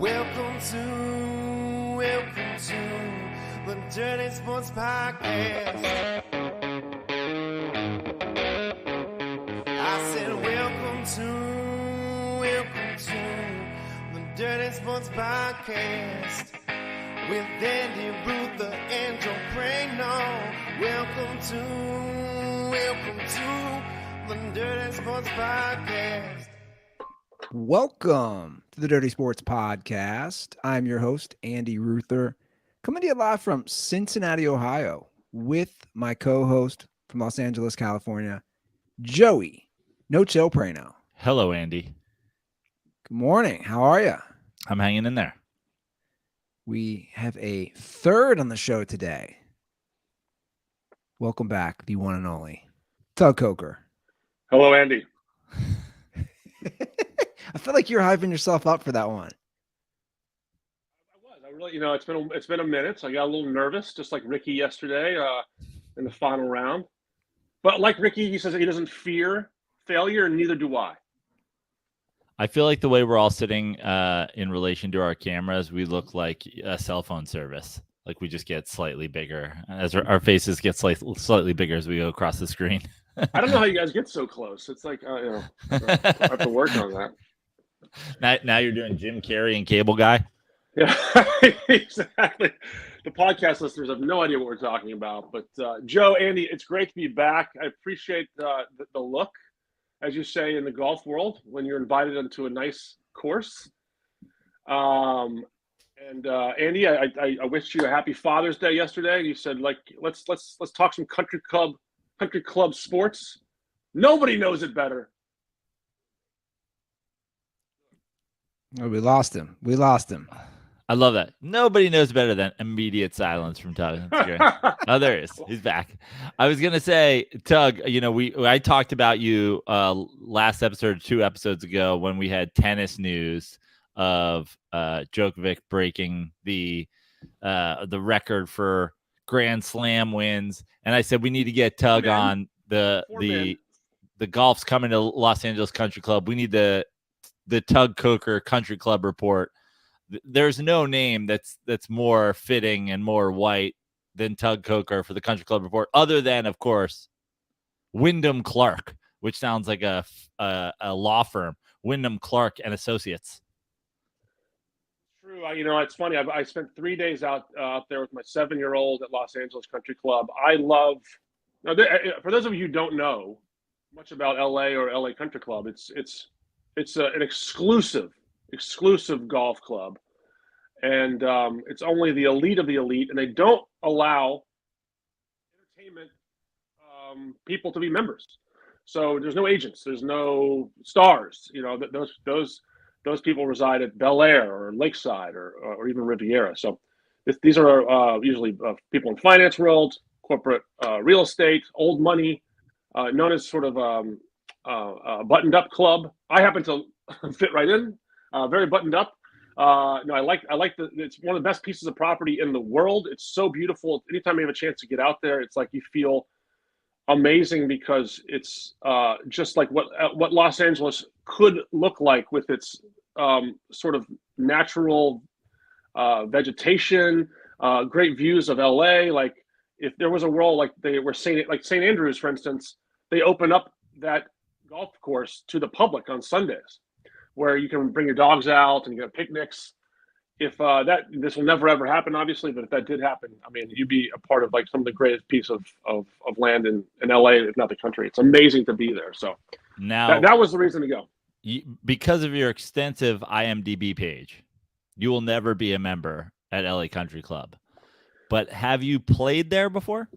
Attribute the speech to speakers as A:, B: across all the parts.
A: Welcome to the Dirty Sports Podcast. I said welcome to the Dirty Sports Podcast with Andy Ruther and Joe Crano. Welcome to the Dirty Sports Podcast.
B: Welcome to the Dirty Sports Podcast. I'm your host, Andy Ruther, coming to you live from Cincinnati, Ohio, with my co-host from Los Angeles, California, Joey No Chill Prano.
C: Hello, Andy.
B: Good morning. How are you?
C: I'm hanging in there.
B: We have a third on the show today. Welcome back, the one and only Tug Coker.
D: Hello, Andy.
B: I feel like you're hyping yourself up for that one.
D: I really, it's been a minute, so I got a little nervous, just like Ricky yesterday in the final round. But like Ricky, he says he doesn't fear failure, and neither do I.
C: I feel like the way we're all sitting in relation to our cameras, we look like a cell phone service. Like we just get slightly bigger as our faces get slightly bigger as we go across the screen.
D: I don't know how you guys get so close. It's like, I have to work on that.
C: Now you're doing Jim Carrey and Cable Guy.
D: Yeah, exactly. The podcast listeners have no idea what we're talking about. But Joe, Andy, it's great to be back. I appreciate the look, as you say, in the golf world when you're invited onto a nice course. And Andy, I wished you a happy Father's Day yesterday. You said, like, let's talk some country club sports. Nobody knows it better.
B: Oh, we lost him.
C: I love that. Nobody knows better than immediate silence from Tug. That's great. Oh, there he is. He's back. I was gonna say, Tug. I talked about you last episode, 2 episodes ago, when we had tennis news of Djokovic breaking the record for Grand Slam wins, and I said we need to get Tug on the golf's coming to Los Angeles Country Club. We need the Tug Coker Country Club report. There's no name that's more fitting and more white than Tug Coker for the Country Club report, other than, of course, Wyndham Clark, which sounds like a law firm, Wyndham Clark and Associates.
D: True. It's funny. I spent 3 days out there with my 7-year-old at Los Angeles Country Club. I love. Now, for those of you who don't know much about LA or LA Country Club, it's an exclusive golf club, and it's only the elite of the elite, and they don't allow entertainment people to be members. So there's no agents, there's no stars. Those people reside at Bel Air or Lakeside or even Riviera. So these are usually people in finance world, corporate real estate, old money, known as sort of a buttoned up club. I happen to fit right in, very buttoned up. I like it's one of the best pieces of property in the world. It's so beautiful. Anytime you have a chance to get out there, it's like you feel amazing, because it's just like what Los Angeles could look like with its sort of natural vegetation, great views of LA. Like if there was a world like they were saying, like St. Andrews, for instance, they open up that golf course to the public on Sundays, where you can bring your dogs out and get picnics. If this will never ever happen, obviously, but if that did happen, I mean, you'd be a part of like some of the greatest piece of land in LA, if not the country. It's amazing to be there. So
C: now
D: that was the reason to go.
C: Because of your extensive IMDb page, you will never be a member at LA Country Club. But have you played there before?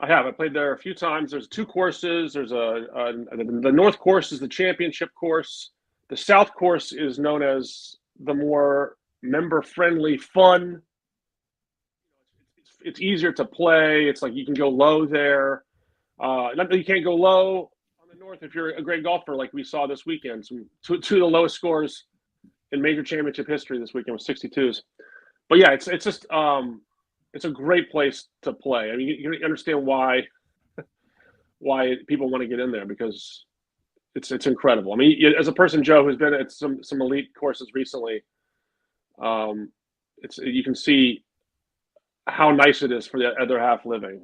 D: I have. I played there a few times. There's 2 courses. There's the North course is the championship course. The South course is known as the more member-friendly, fun. It's easier to play. It's like you can go low there. Not that you can't go low on the North if you're a great golfer, like we saw this weekend. Two of the lowest scores in major championship history this weekend was 62s. But yeah, it's just it's a great place to play. I mean, you understand why people want to get in there, because it's incredible. I mean, as a person, Joe, who's been at some elite courses recently, You can see how nice it is for the other half living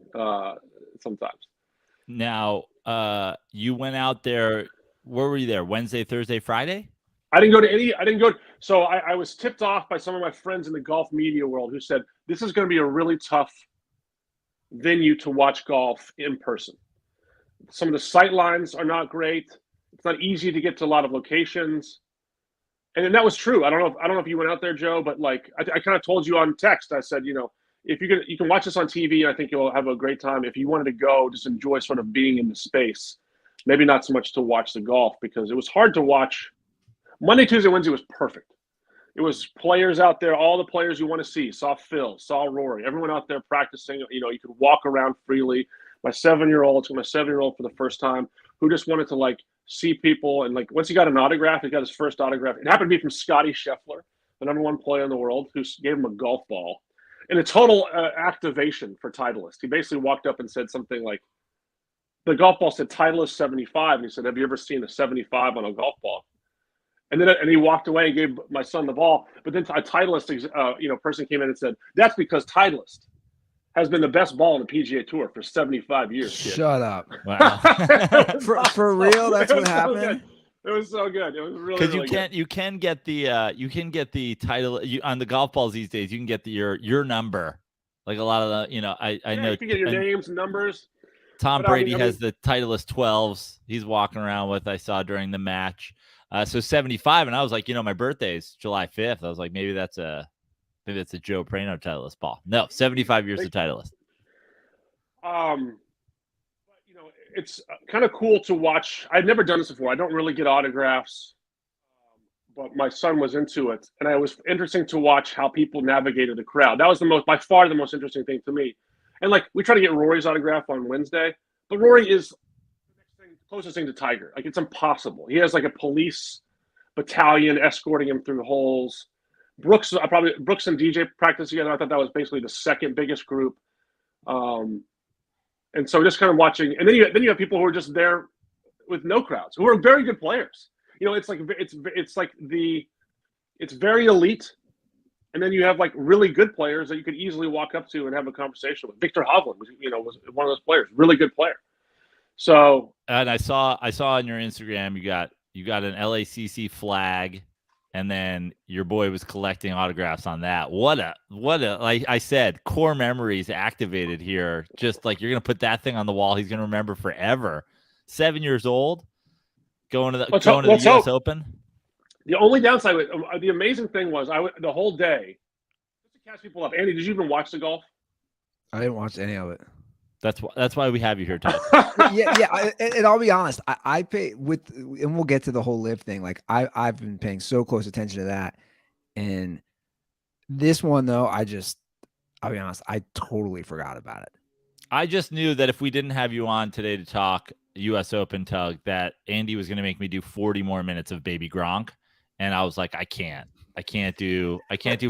D: sometimes.
C: Now, you went out there. Where were you there? Wednesday, Thursday, Friday?
D: I didn't go to any. I didn't go. So I was tipped off by some of my friends in the golf media world who said this is going to be a really tough venue to watch golf in person. Some of the sight lines are not great. It's not easy to get to a lot of locations, and that was true. I don't know if you went out there, Joe, but like I kind of told you on text. I said, if you can watch this on TV, I think you'll have a great time. If you wanted to go, just enjoy sort of being in the space. Maybe not so much to watch the golf because it was hard to watch. Monday, Tuesday, Wednesday was perfect. It was players out there, all the players you want to see. Saw Phil, saw Rory, everyone out there practicing. You could walk around freely. My 7-year-old for the first time, who just wanted to like see people. And like once he got an autograph, he got his first autograph. It happened to be from Scotty Scheffler, the #1 player in the world, who gave him a golf ball. And a total activation for Titleist. He basically walked up and said something like, the golf ball said Titleist 75. And he said, have you ever seen a 75 on a golf ball? And he walked away and gave my son the ball. But then a Titleist person came in and said, that's because Titleist has been the best ball on the PGA Tour for 75 years.
B: Shut up.
C: Wow.
B: for real, that's what happened.
D: It was so good. It was really
C: Because
D: good.
C: you can get the title on the golf balls these days. You can get your number. Like a lot of the I know
D: you can get your names and numbers.
C: Tom Brady has the Titleist 12s he's walking around with. I saw during the match. So 75, and I was like, my birthday is July 5th. I was like, maybe that's a Joe Prano Titleist ball. No, 75 years of Titleist.
D: It's kind of cool to watch. I've never done this before. I don't really get autographs, but my son was into it, and it was interesting to watch how people navigated the crowd. That was by far the most interesting thing to me. And like we try to get Rory's autograph on Wednesday, but Rory is closest thing to Tiger. Like it's impossible. He has like a police battalion escorting him through the holes. Brooks and DJ practice together. I thought that was basically the second biggest group. And so just kind of watching, and then you have people who are just there with no crowds, who are very good players. It's very elite, and then you have like really good players that you could easily walk up to and have a conversation with. Victor Hovland was one of those players, really good player. So,
C: and I saw on your Instagram you got an LACC flag, and then your boy was collecting autographs on that. What a like I said, core memories activated here. Just like you're gonna put that thing on the wall, he's gonna remember forever. 7 years old, going to the U.S. Open.
D: The only downside, the amazing thing was the whole day. Just to catch people up, Andy, did you even watch the golf?
B: I didn't watch any of it.
C: That's why we have you here, Tom.
B: yeah. And I'll be honest, I pay and we'll get to the whole live thing. Like I've been paying so close attention to that, and this one though, I'll be honest, I totally forgot about it.
C: I just knew that if we didn't have you on today to talk U.S. Open, Tug, that Andy was going to make me do 40 more minutes of Baby Gronk, and I was like, I can't do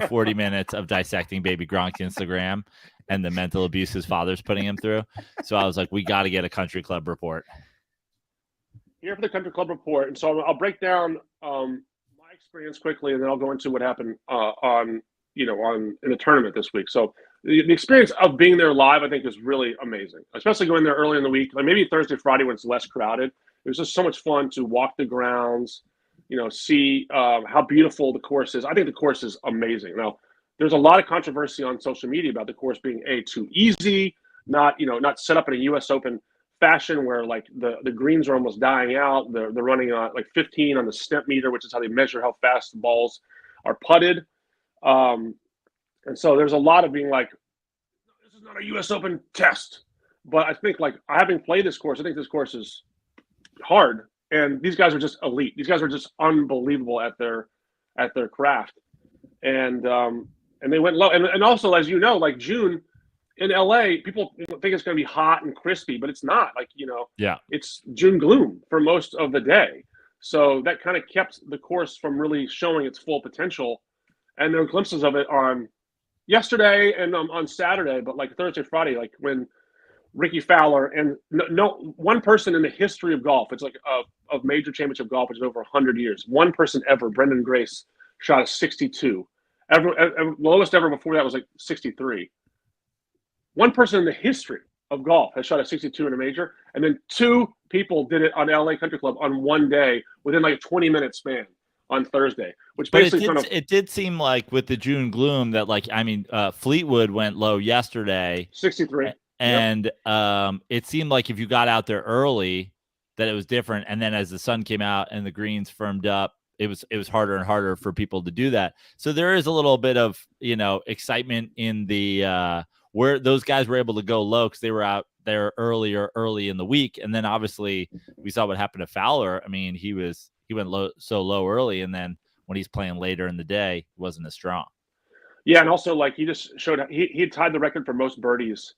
C: 40 minutes of dissecting Baby Gronk's Instagram and the mental abuse his father's putting him through. So I was like, we got to get a country club report.
D: Here for the country club report. And so I'll break down my experience quickly, and then I'll go into what happened in the tournament this week. So the experience of being there live, I think, is really amazing, especially going there early in the week, like maybe Thursday, Friday when it's less crowded. It was just so much fun to walk the grounds, see how beautiful the course is. I think the course is amazing. Now, there's a lot of controversy on social media about the course being too easy, not set up in a U.S. Open fashion where like the greens are almost dying out. They're running on like 15 on the stemp meter, which is how they measure how fast the balls are putted. And so there's a lot of being like, this is not a U.S. Open test. But I think like having played this course, I think this course is hard. And these guys are just elite. These guys are just unbelievable at their craft. And they went low. And also, as you know, like June in LA, people think it's going to be hot and crispy, but it's not. Like, it's June gloom for most of the day. So that kind of kept the course from really showing its full potential. And there were glimpses of it on yesterday and on Saturday, but like Thursday, Friday, like when Ricky Fowler and no one person in the history of golf, it's like of major championship golf, which is over 100 years, one person ever, Brendan Grace, shot a 62 The lowest ever before that was like 63. One person in the history of golf has shot a 62 in a major, and then 2 people did it on LA Country Club on one day within like a 20-minute span on Thursday, which basically
C: it did seem like with the June gloom that Fleetwood went low yesterday,
D: 63,
C: and it seemed like if you got out there early that it was different, and then as the sun came out and the greens firmed up, it was harder and harder for people to do that. So there is a little bit of excitement in the where those guys were able to go low because they were out there early in the week, and then obviously we saw what happened to Fowler. I mean, he went low early, and then when he's playing later in the day, he wasn't as strong.
D: Yeah, and also like he just showed he tied the record for most birdies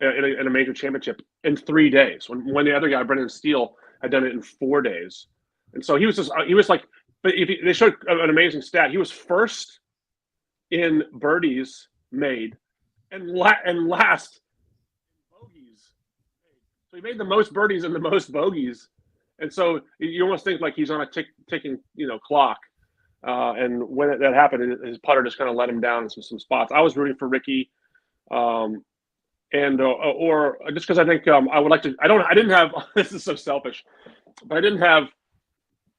D: in a major championship in 3 days. When the other guy, Brendan Steele, had done it in 4 days, and so he was like. But they showed an amazing stat. He was first in birdies made and last in bogeys. So he made the most birdies and the most bogeys. And so you almost think like he's on a ticking clock. And when that happened, his putter just kind of let him down in some spots. I was rooting for Ricky, or just because I think I would like to. I didn't have. This is so selfish, but I didn't have.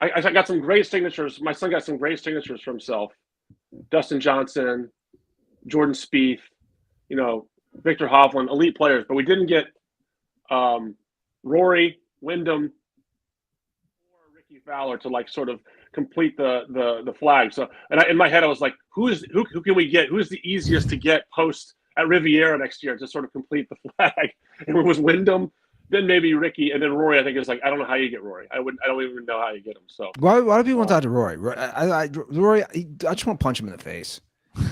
D: I got some great signatures. My son got some great signatures for himself. Dustin Johnson, Jordan Spieth, Victor Hovland, elite players. But we didn't get Rory, Wyndham, or Ricky Fowler to like sort of complete the flag. So, and in my head, I was like, who can we get? Who's the easiest to get post at Riviera next year to sort of complete the flag? And it was Wyndham. Then maybe Ricky, and then Rory. I think is like I don't know how you get Rory. I don't even know how you get him. So
B: why do people want to talk to Rory? Rory, I just want to punch him in the face.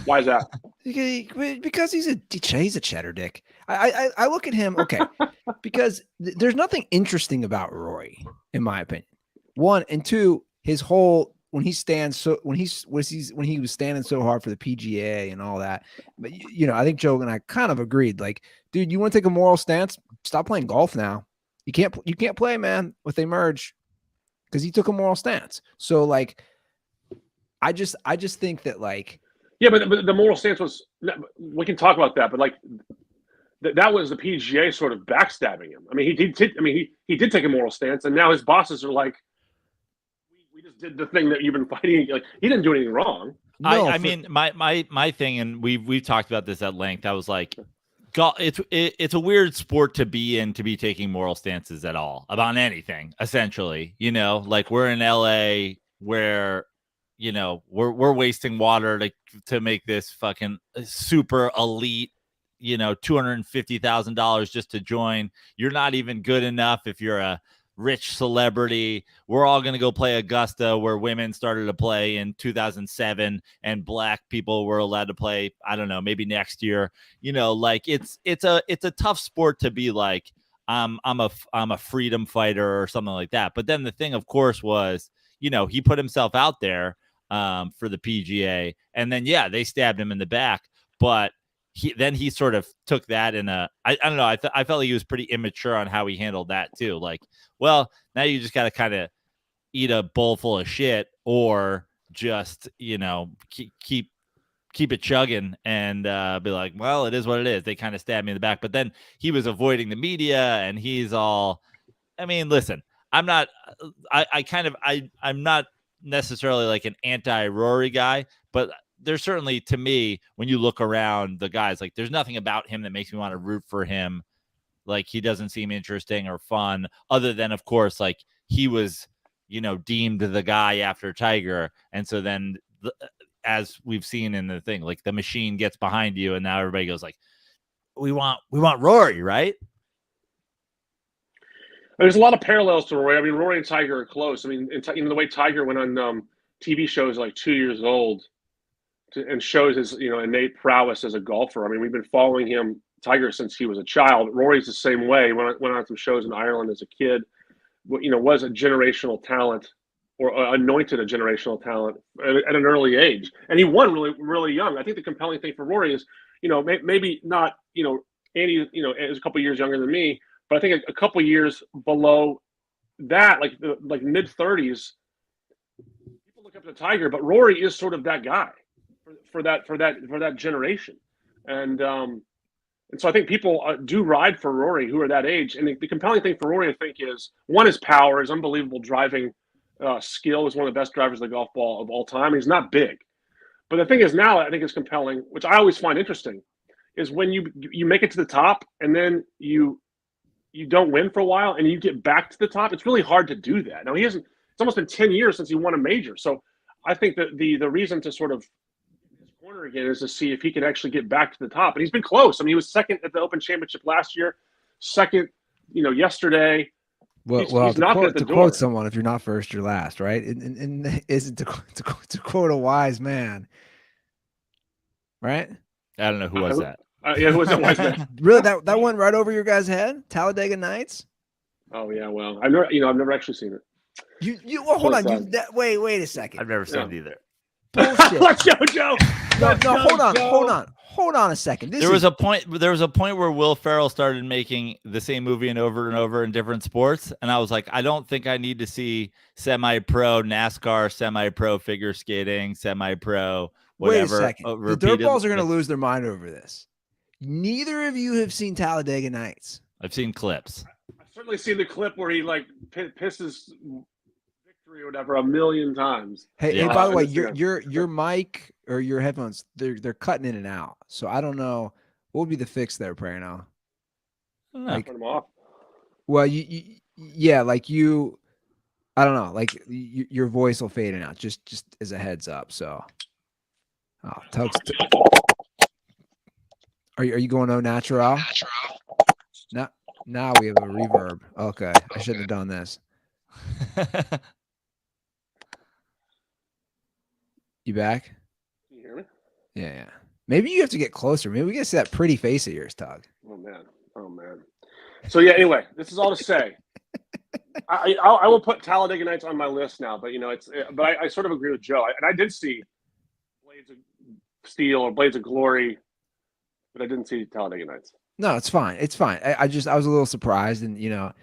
D: Why is that?
B: Because he's a cheddar dick. I look at him because there's nothing interesting about Rory in my opinion. 1 and 2, his whole when he was standing so hard for the PGA and all that. But I think Joe and I kind of agreed. Like, dude, you want to take a moral stance? Stop playing golf now. You can't play, man, with a merge because he took a moral stance. So like, I just think that like,
D: yeah, but the moral stance was. We can talk about that, but like. That was the PGA sort of backstabbing him. I mean, he did take a moral stance, and now his bosses are like, "We just did the thing that you've been fighting." Like he didn't do anything wrong.
C: No, I mean, my thing, and we've talked about this at length. I was like, golf. It's a weird sport to be in, to be taking moral stances at all about anything. Essentially, like we're in LA where. We're wasting water to make this fucking super elite. $250,000 just to join. You're not even good enough if you're a rich celebrity. We're all going to go play Augusta, where women started to play in 2007 and black people were allowed to play, I don't know, maybe next year. Like it's a tough sport to be like, I'm a freedom fighter or something like that. But then the thing, of course, was, he put himself out there for the PGA, and then, they stabbed him in the back, but he sort of took that in I don't know. I felt like he was pretty immature on how he handled that too. Like, well, now you just got to kind of eat a bowl full of shit, or just keep it chugging and be like, well, it is what it is. They kind of stabbed me in the back, but then he was avoiding the media, and he's all. I mean, listen, I'm not. I'm not necessarily like an anti-Rory guy, but. There's certainly, to me, when you look around the guys, like there's nothing about him that makes me want to root for him. Like he doesn't seem interesting or fun, other than, of course, like he was, deemed the guy after Tiger. And so then, as we've seen in the thing, like the machine gets behind you, and now everybody goes like, we want Rory, right?
D: There's a lot of parallels to Rory. I mean, Rory and Tiger are close. I mean, the way Tiger went on TV shows like 2 years old. And shows his innate prowess as a golfer. I mean, we've been following Tiger, since he was a child. Rory's the same way. He went on some shows in Ireland as a kid. Was a generational talent, or anointed a generational talent at an early age, and he won really, really young. I think the compelling thing for Rory is, maybe not, Andy, is a couple of years younger than me, but I think a couple of years below that, like mid 30s, people look up to Tiger, but Rory is sort of that guy. for that generation, and so I think people do ride for Rory who are that age. And the compelling thing for Rory, I think, is one, his power, his unbelievable driving skill. Is one of the best drivers of the golf ball of all time. He's not big, but the thing is now I think is compelling, which I always find interesting, is when you make it to the top and then you don't win for a while and you get back to the top. It's really hard to do that. Now it's almost been 10 years since he won a major. So I think that the reason to sort of his corner again is to see if he can actually get back to the top. And he's been close. I mean, he was second at the Open Championship last year, second, yesterday.
B: Well,
D: he's knocking at the
B: to
D: door.
B: quote someone, if you're not first, you're last, right? And isn't to quote a wise man, right?
C: I don't know who was that.
D: Yeah, who was that wise man?
B: Really, that went right over your guys' head? Talladega Nights?
D: Oh yeah, well, I've never actually seen it.
B: Well, hold on. Wait a second.
C: I've never seen it either.
B: Bullshit.
D: Let's go, Joe.
B: Hold on a second.
C: There was a point where Will Ferrell started making the same movie and over in different sports, and I was like, I don't think I need to see semi-pro NASCAR, semi-pro figure skating, semi-pro whatever.
B: Wait a second. The dirtballs are going to lose their mind over this. Neither of you have seen Talladega Nights.
C: I've seen clips.
D: I've certainly seen the clip where he pisses victory or whatever a million times.
B: Hey, by the way, your mic or your headphones, they're cutting in and out. So I don't know what would be the fix there, Prano.
D: Like, turn them off.
B: Well, I don't know, like your voice will fade in and out. Just as a heads up. So, Tug's. Are you going au natural? Now we have a reverb. Okay, I shouldn't have done this. You back?
D: Can you hear me?
B: Yeah. Maybe you have to get closer. Maybe we get to see that pretty face of yours, Tug.
D: Oh man. So yeah. Anyway, this is all to say. I will put Talladega Nights on my list now, but but I sort of agree with Joe. And I did see Blades of Steel or Blades of Glory, but I didn't see Talladega Nights.
B: No, it's fine. It's fine. I was a little surprised, and I'm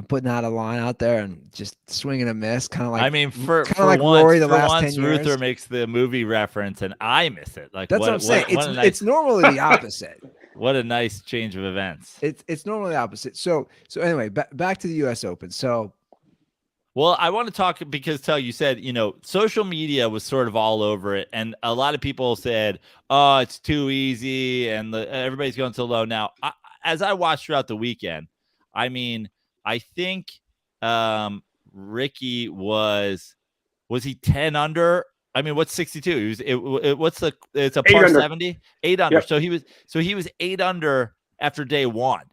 B: putting out a line out there and just swinging a miss, kind of like.
C: I mean, for
B: like
C: once,
B: Rory the last 10 years.
C: Ruther makes the movie reference, and I miss it. Like
B: that's what I'm saying. It's normally the opposite.
C: What a nice change of events.
B: It's normally the opposite. So anyway, back to the U.S. Open. So.
C: Well, I want to talk because Tug, you said, social media was sort of all over it. And a lot of people said, oh, it's too easy. And everybody's going so low. Now, as I watched throughout the weekend, I mean, I think Ricky was he 10 under? I mean, what's 62? It's a par 70, 8 under. Yep. So he was 8 under after day one.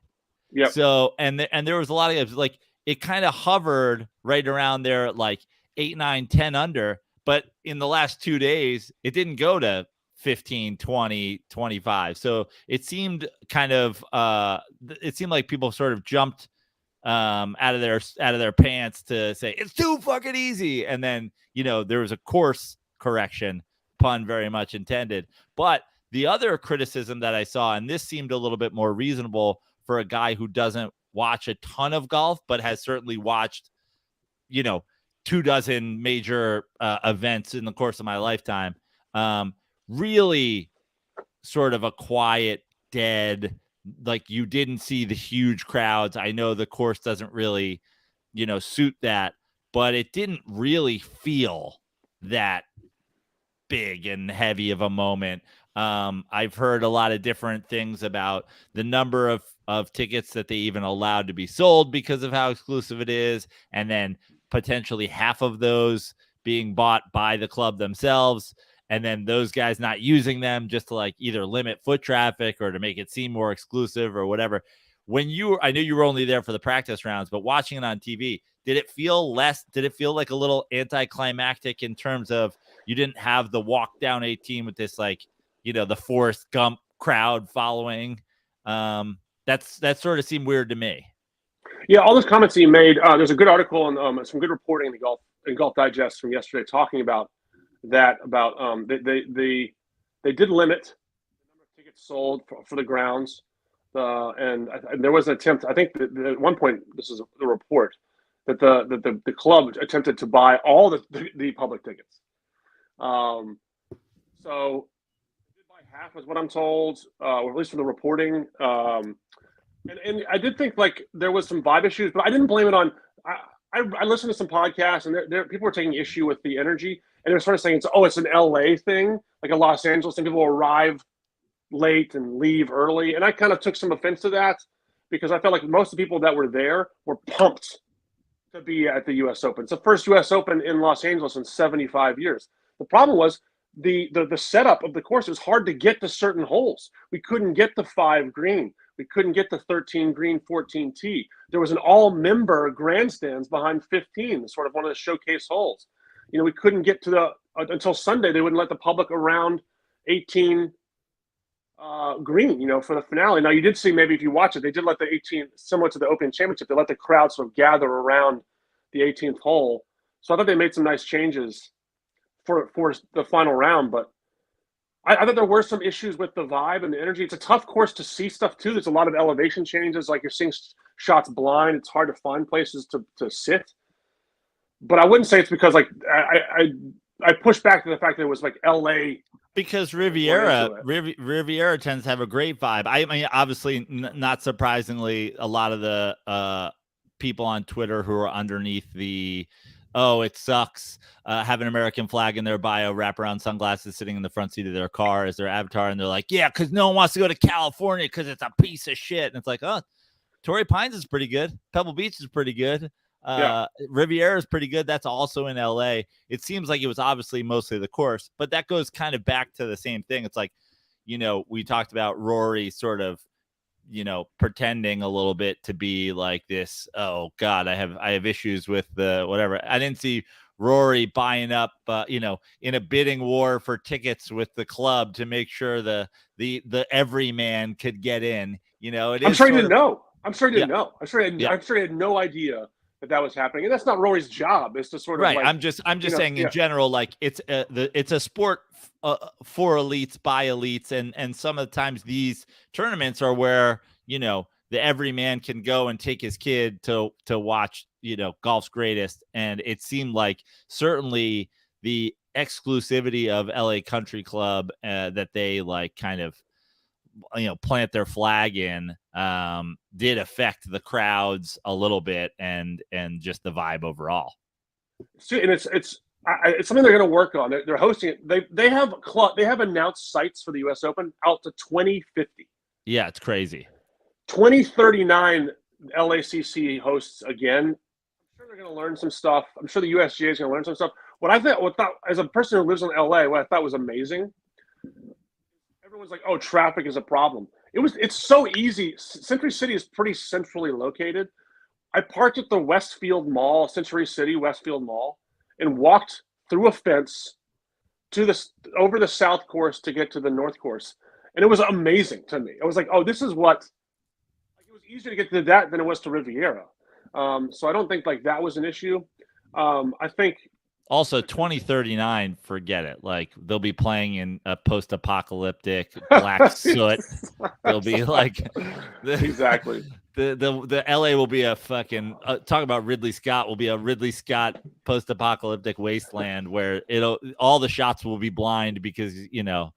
D: Yeah.
C: So, and there was a lot of like, it kind of hovered right around there at like 8, 9, 10 under. But in the last 2 days, it didn't go to 15, 20, 25. So it seemed like people sort of jumped out of their pants to say it's too fucking easy. And then, there was a course correction, pun very much intended. But the other criticism that I saw, and this seemed a little bit more reasonable for a guy who doesn't watch a ton of golf, but has certainly watched, 24 major events in the course of my lifetime. Really sort of a quiet, dead, like you didn't see the huge crowds. I know the course doesn't really, suit that, but it didn't really feel that big and heavy of a moment. I've heard a lot of different things about the number of tickets that they even allowed to be sold because of how exclusive it is. And then potentially half of those being bought by the club themselves. And then those guys not using them just to like either limit foot traffic or to make it seem more exclusive or whatever. I knew you were only there for the practice rounds, but watching it on TV, did it feel like a little anticlimactic in terms of you didn't have the walk down 18 with this, like, the Forrest Gump crowd following? That sort of seemed weird to me.
D: Yeah, all those comments that you made. There's a good article and some good reporting in Golf Digest from yesterday talking about that. They did limit the number of tickets sold for the grounds, and there was an attempt. I think that at one point, this is the report that the club attempted to buy all the public tickets. So they did by half is what I'm told, or at least from the reporting. And I did think like there was some vibe issues, but I didn't blame it on. I listened to some podcasts, and people were taking issue with the energy, and they're sort of saying it's an LA thing, like a Los Angeles thing. People arrive late and leave early, and I kind of took some offense to that because I felt like most of the people that were there were pumped to be at the U.S. Open. It's the first U.S. Open in Los Angeles in 75 years. The problem was the setup of the course. It was hard to get to certain holes. We couldn't get the 5 green. We couldn't get the 13 green, 14 tee. There was an all-member grandstands behind 15, sort of one of the showcase holes. We couldn't get to until Sunday. They wouldn't let the public around 18 green, for the finale. Now, you did see, maybe if you watch it, they did let the 18, similar to the Open Championship, they let the crowd sort of gather around the 18th hole. So I thought they made some nice changes for the final round, but I thought there were some issues with the vibe and the energy. It's a tough course to see stuff too. There's a lot of elevation changes. Like you're seeing shots blind. It's hard to find places to sit. But I wouldn't say it's because like I pushed back to the fact that it was like LA.
C: Because Riviera tends to have a great vibe. I mean, obviously, not surprisingly, a lot of the people on Twitter who are underneath the it sucks, have an American flag in their bio, wraparound sunglasses sitting in the front seat of their car as their avatar. And they're like, yeah, because no one wants to go to California because it's a piece of shit. And it's like, Torrey Pines is pretty good. Pebble Beach is pretty good. Riviera is pretty good. That's also in LA. It seems like it was obviously mostly the course, but that goes kind of back to the same thing. It's like, we talked about Rory sort of, pretending a little bit to be like this. Oh God, I have issues with the whatever. I didn't see Rory buying up, in a bidding war for tickets with the club to make sure the everyman could get in.
D: I'm sure he didn't know. I'm sure he didn't know. I'm sure he had no idea that was happening, and that's not Rory's job. It's to sort of
C: right.
D: Like,
C: I'm just saying in general, like it's a sport for elites by elites, and some of the times these tournaments are where the everyman can go and take his kid to watch golf's greatest, and it seemed like certainly the exclusivity of LA Country Club that they like kind of plant their flag in did affect the crowds a little bit and just the vibe overall.
D: And it's something they're going to work on. They're hosting it. They have announced sites for the U.S. Open out to 2050.
C: Yeah, it's crazy.
D: 2039 LACC hosts again. I'm sure they're going to learn some stuff. I'm sure the USGA is going to learn some stuff. What I thought, as a person who lives in LA, what I thought was amazing. Everyone's like, "Oh, traffic is a problem." It's so easy. Century City is pretty centrally located. I parked at the Westfield Mall, Century City Westfield Mall, and walked through a fence over the south course to get to the north course, and it was amazing to me. I was like, "Oh, this is what." Like, it was easier to get to that than it was to Riviera. So I don't think like that was an issue. I think.
C: Also, 2039, forget it. Like they'll be playing in a post-apocalyptic black soot. They'll be like
D: exactly.
C: The LA will be a fucking talk about Ridley Scott will be a Ridley Scott post-apocalyptic wasteland where all the shots will be blind because the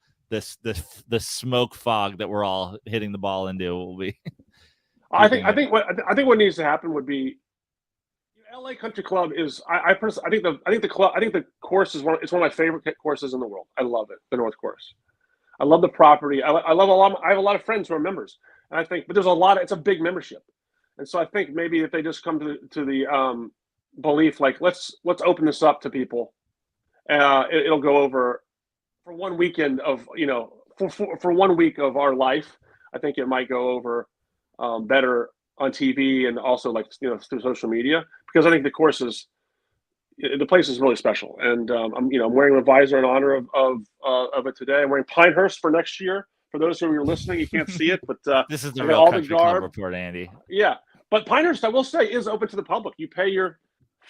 C: smoke fog that we're all hitting the ball into will be.
D: I think what needs to happen would be. LA Country Club is I think the course is one of my favorite courses in the world. I love it, the North Course. I love the property. I have a lot of friends who are members, and I think, but there's it's a big membership, and so I think maybe if they just come to the belief like let's open this up to people, it'll go over for one weekend of for 1 week of our life. I think it might go over better on TV and also like through social media, because I think the place is really special, and I'm wearing a visor in honor of it today. I'm wearing Pinehurst for next year. For those who are listening, you can't see it, but
C: this is the real Country Club report, Andy.
D: Yeah, but Pinehurst, I will say, is open to the public. You pay your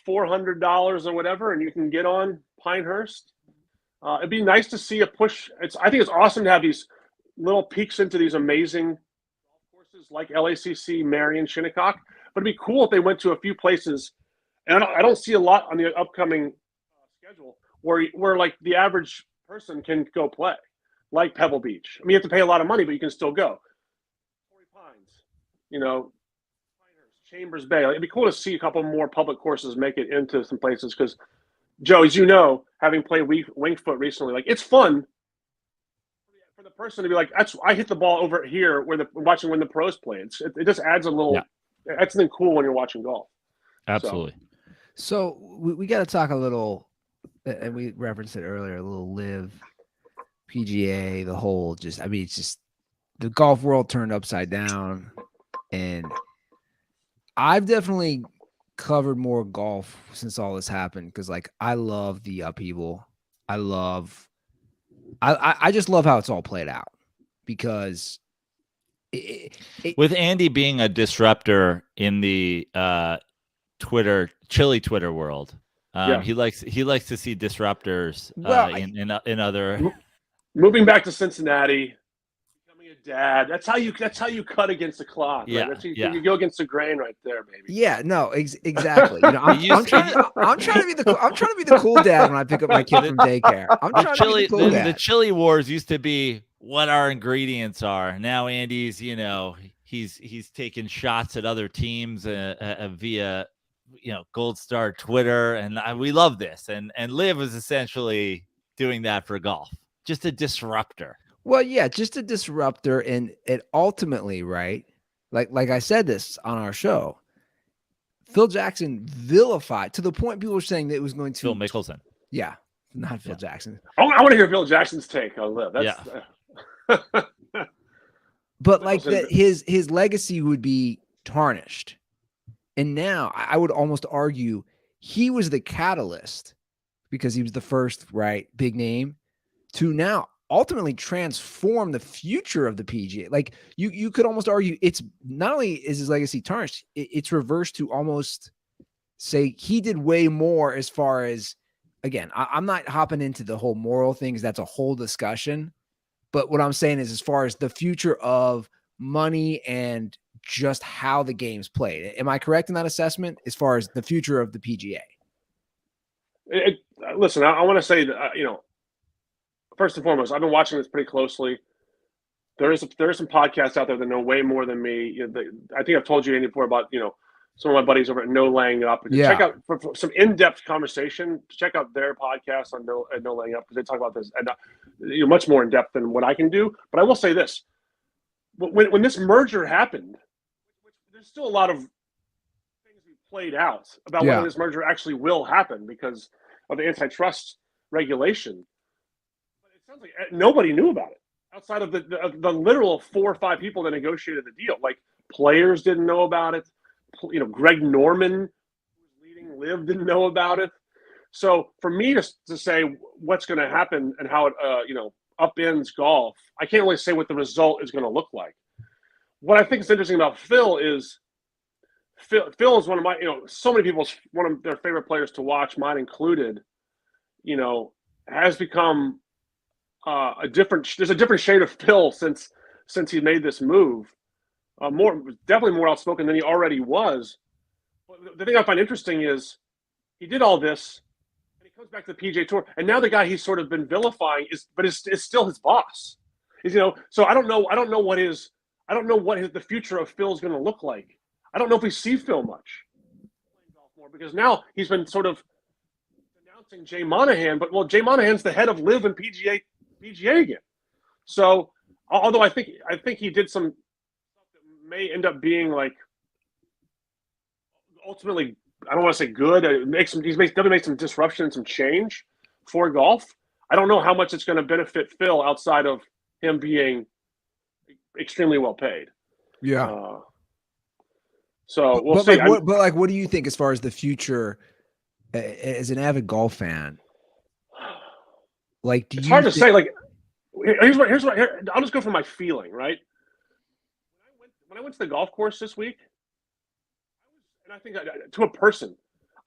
D: $400 or whatever, and you can get on Pinehurst. It'd be nice to see a push. I think it's awesome to have these little peeks into these amazing courses like LACC, Marion, Shinnecock. But it'd be cool if they went to a few places, and I don't see a lot on the upcoming schedule where like the average person can go play, like Pebble Beach. I mean, you have to pay a lot of money, but you can still go. Torrey Pines, Pinehurst, Chambers Bay. It'd be cool to see a couple more public courses make it into some places because, Joe, as you know, having played Winged Foot recently, like it's fun for the person to be like, I hit the ball over here where watching when the pros play. It just adds a little, adds something cool when you're watching golf.
C: Absolutely.
B: So we got to talk a little, and we referenced it earlier, a little live PGA, the whole it's just the golf world turned upside down. And I've definitely covered more golf since all this happened because, like, I love the upheaval. I just love how it's all played out because
C: with Andy being a disruptor in the chilly Twitter world, he likes to see disruptors in other.
D: Moving back to Cincinnati, becoming a dad. That's how you cut against the clock.
C: Yeah,
D: right? You go against the grain right there, baby.
B: Yeah, no, exactly. I'm trying to be the cool dad when I pick up my kid from daycare.
C: The chili wars used to be what our ingredients are. Now Andy's, he's taking shots at other teams via Gold Star Twitter, and we love this. And Liv is essentially doing that for golf. Just a disruptor.
B: Well, yeah, just a disruptor, and it ultimately, right? Like I said this on our show, Phil Jackson vilified to the point people were saying that it was going to
C: Phil Mickelson.
B: Yeah, not Phil Jackson.
D: I want to hear Phil Jackson's take on Liv.
B: But like that, his legacy would be tarnished, and now I would almost argue he was the catalyst because he was the first big name to now ultimately transform the future of the PGA. Like you could almost argue it's not only is his legacy tarnished, it's reversed to almost say he did way more as far as, again, I'm not hopping into the whole moral things. That's a whole discussion. But what I'm saying is as far as the future of money and just how the game's played. Am I correct in that assessment as far as the future of the PGA?
D: Listen, I want to say that, first and foremost, I've been watching this pretty closely. There is some podcasts out there that know way more than me. I think I've told you, Andy, before about some of my buddies over at No Laying Up. Check out for some in-depth conversation. Check out their podcast on No Laying Up because they talk about this and much more in depth than what I can do. But I will say this: when this merger happened, there's still a lot of things played out about whether this merger actually will happen because of the antitrust regulation. Sounds like nobody knew about it outside of the literal 4 or 5 people that negotiated the deal. Like players didn't know about it. Greg Norman, who's leading Liv, didn't know about it. So for me to say what's going to happen and how it upends golf, I can't really say what the result is going to look like. What I think is interesting about Phil is Phil is one of my so many people's one of their favorite players to watch, mine included. Has become there's a different shade of Phil since he made this move. Definitely more outspoken than he already was. But the thing I find interesting is he did all this, and he comes back to the PGA Tour, and now the guy he's sort of been vilifying is still his boss. So I don't know what the future of Phil is going to look like. I don't know if we see Phil much because now he's been sort of announcing Jay Monahan, but Jay Monahan's the head of Liv and PGA again. So although I think he did some stuff that may end up being like ultimately, I don't want to say good. He's definitely made some disruption and some change for golf. I don't know how much it's going to benefit Phil outside of him being extremely well paid.
B: Yeah.
D: So we'll see.
B: What do you think as far as the future as an avid golf fan? Like,
D: it's hard to say. Like, here's what. I'll just go for my feeling. Right. When I went to the golf course this week, and I think to a person,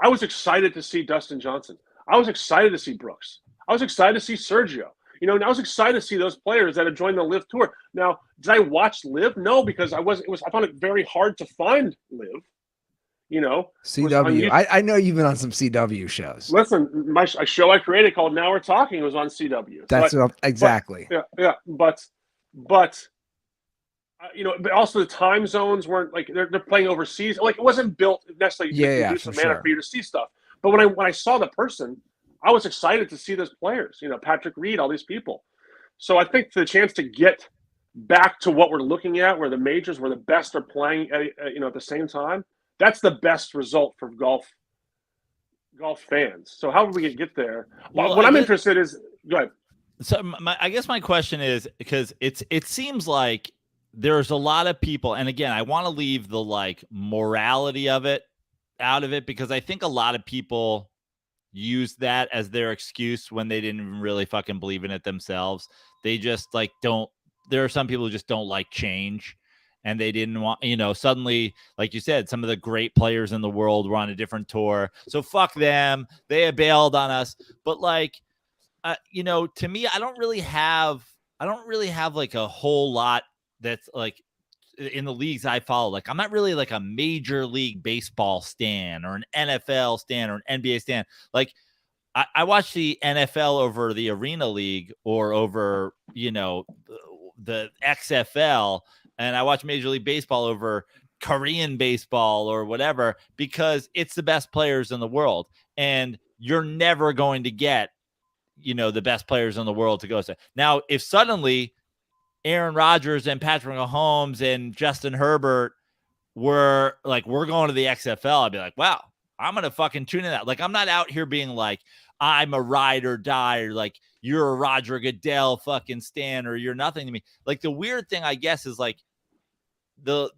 D: I was excited to see Dustin Johnson. I was excited to see Brooks. I was excited to see Sergio. And I was excited to see those players that had joined the Liv Tour. Now, did I watch Liv? No, because I found it very hard to find Liv. you know.
B: CW. I know you've been on some CW shows.
D: Listen, a show I created called Now We're Talking was on CW.
B: That's exactly.
D: But but also the time zones weren't like they're playing overseas. Like it wasn't built necessarily in a conducive manner for you to see stuff. But when I saw the person, I was excited to see those players. Patrick Reed, all these people. So I think the chance to get back to what we're looking at, where the majors, where the best are playing, at the same time, that's the best result for golf fans. So how do we get there? Well, what I'm interested is go ahead.
C: So I guess my question is, because it seems like there's a lot of people, and again, I want to leave the like morality of it out of it, because I think a lot of people use that as their excuse when they didn't even really fucking believe in it themselves. They just like don't. There are some people who just don't like change, and they didn't want, suddenly, like you said, some of the great players in the world were on a different tour. So fuck them. They have bailed on us. But like, to me, I don't really have like a whole lot that's like in the leagues I follow. Like, I'm not really like a Major League Baseball stan or an NFL stan or an NBA stan. Like, I watch the NFL over the Arena League or over, the XFL, and I watch Major League Baseball over Korean baseball or whatever, because it's the best players in the world. And you're never going to get, the best players in the world to go. Now, if suddenly Aaron Rodgers and Patrick Mahomes and Justin Herbert were like, we're going to the XFL, I'd be like, wow, I'm going to fucking tune in that. Like, I'm not out here being like, I'm a ride or die, or like, you're a Roger Goodell fucking stan, or you're nothing to me. Like, the weird thing, I guess, is like the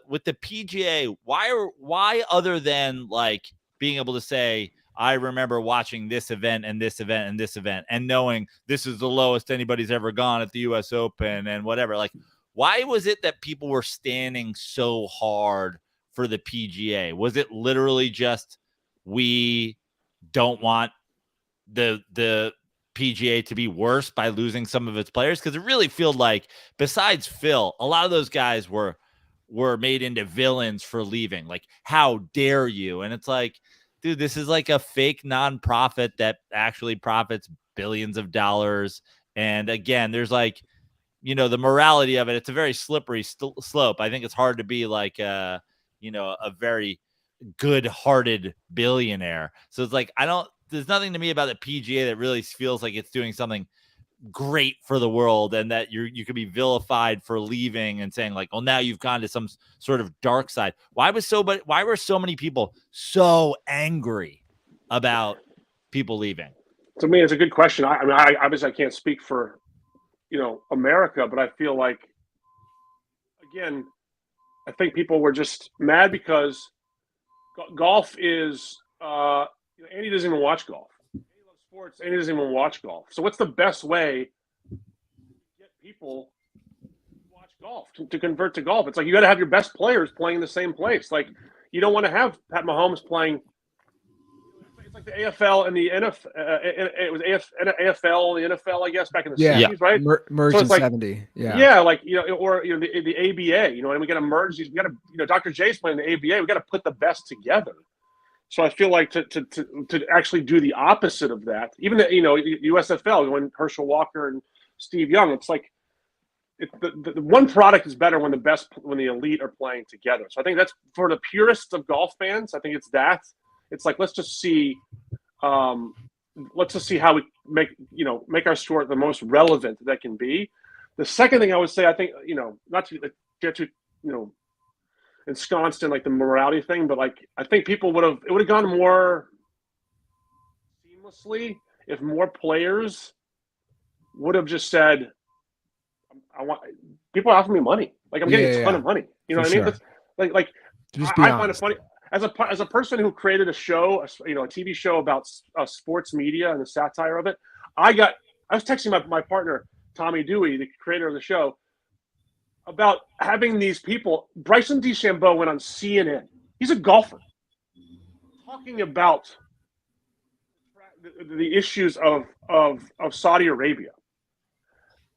C: with the PGA, why other than like being able to say, I remember watching this event and this event and this event, and knowing this is the lowest anybody's ever gone at the US Open and whatever. Like, why was it that people were standing so hard for the PGA? Was it literally just, we don't want the PGA to be worse by losing some of its players? Because it really felt like, besides Phil, a lot of those guys were made into villains for leaving. Like, how dare you? And it's like, dude, this is like a fake nonprofit that actually profits billions of dollars. And again, there's like, the morality of it. It's a very slippery slope. I think it's hard to be like a very good-hearted billionaire. So it's like, there's nothing to me about the PGA that really feels like it's doing something great for the world, and that you could be vilified for leaving and saying like, well, now you've gone to some sort of dark side. Why were so many people so angry about people leaving?
D: To me, it's a good question. I mean, I obviously I can't speak for America, but I feel like, again, I think people were just mad because golf is Andy doesn't even watch golf. Andy loves sports. Andy doesn't even watch golf. So what's the best way to get people to watch golf, to convert to golf? It's like, you got to have your best players playing in the same place. Like, you don't want to have Pat Mahomes playing. It's like the AFL and the NFL. It was AFL and the NFL, I guess, back in the 70s, right?
B: Merged in
D: like,
B: 70. Yeah.
D: Yeah, like, or the ABA, and we got to merge these. We got to, Dr. J's playing the ABA. We got to put the best together. So I feel like to actually do the opposite of that, even the USFL, when Herschel Walker and Steve Young, it's like the one product is better when the elite are playing together. So I think that's for the purists of golf fans. I think it's that. It's like, let's just see how we make our sport the most relevant that can be. The second thing I would say, I think, not to get too ensconced in like the morality thing, but like, I think it would have gone more seamlessly if more players would have just said, people are offering me money. Like, I'm getting a ton of money. You know what I mean? That's, like I find it funny as a person who created a show, a TV show about sports media and the satire of it. I was texting my partner, Tommy Dewey, the creator of the show, about having these people. Bryson DeChambeau went on CNN. He's a golfer, talking about the issues of Saudi Arabia.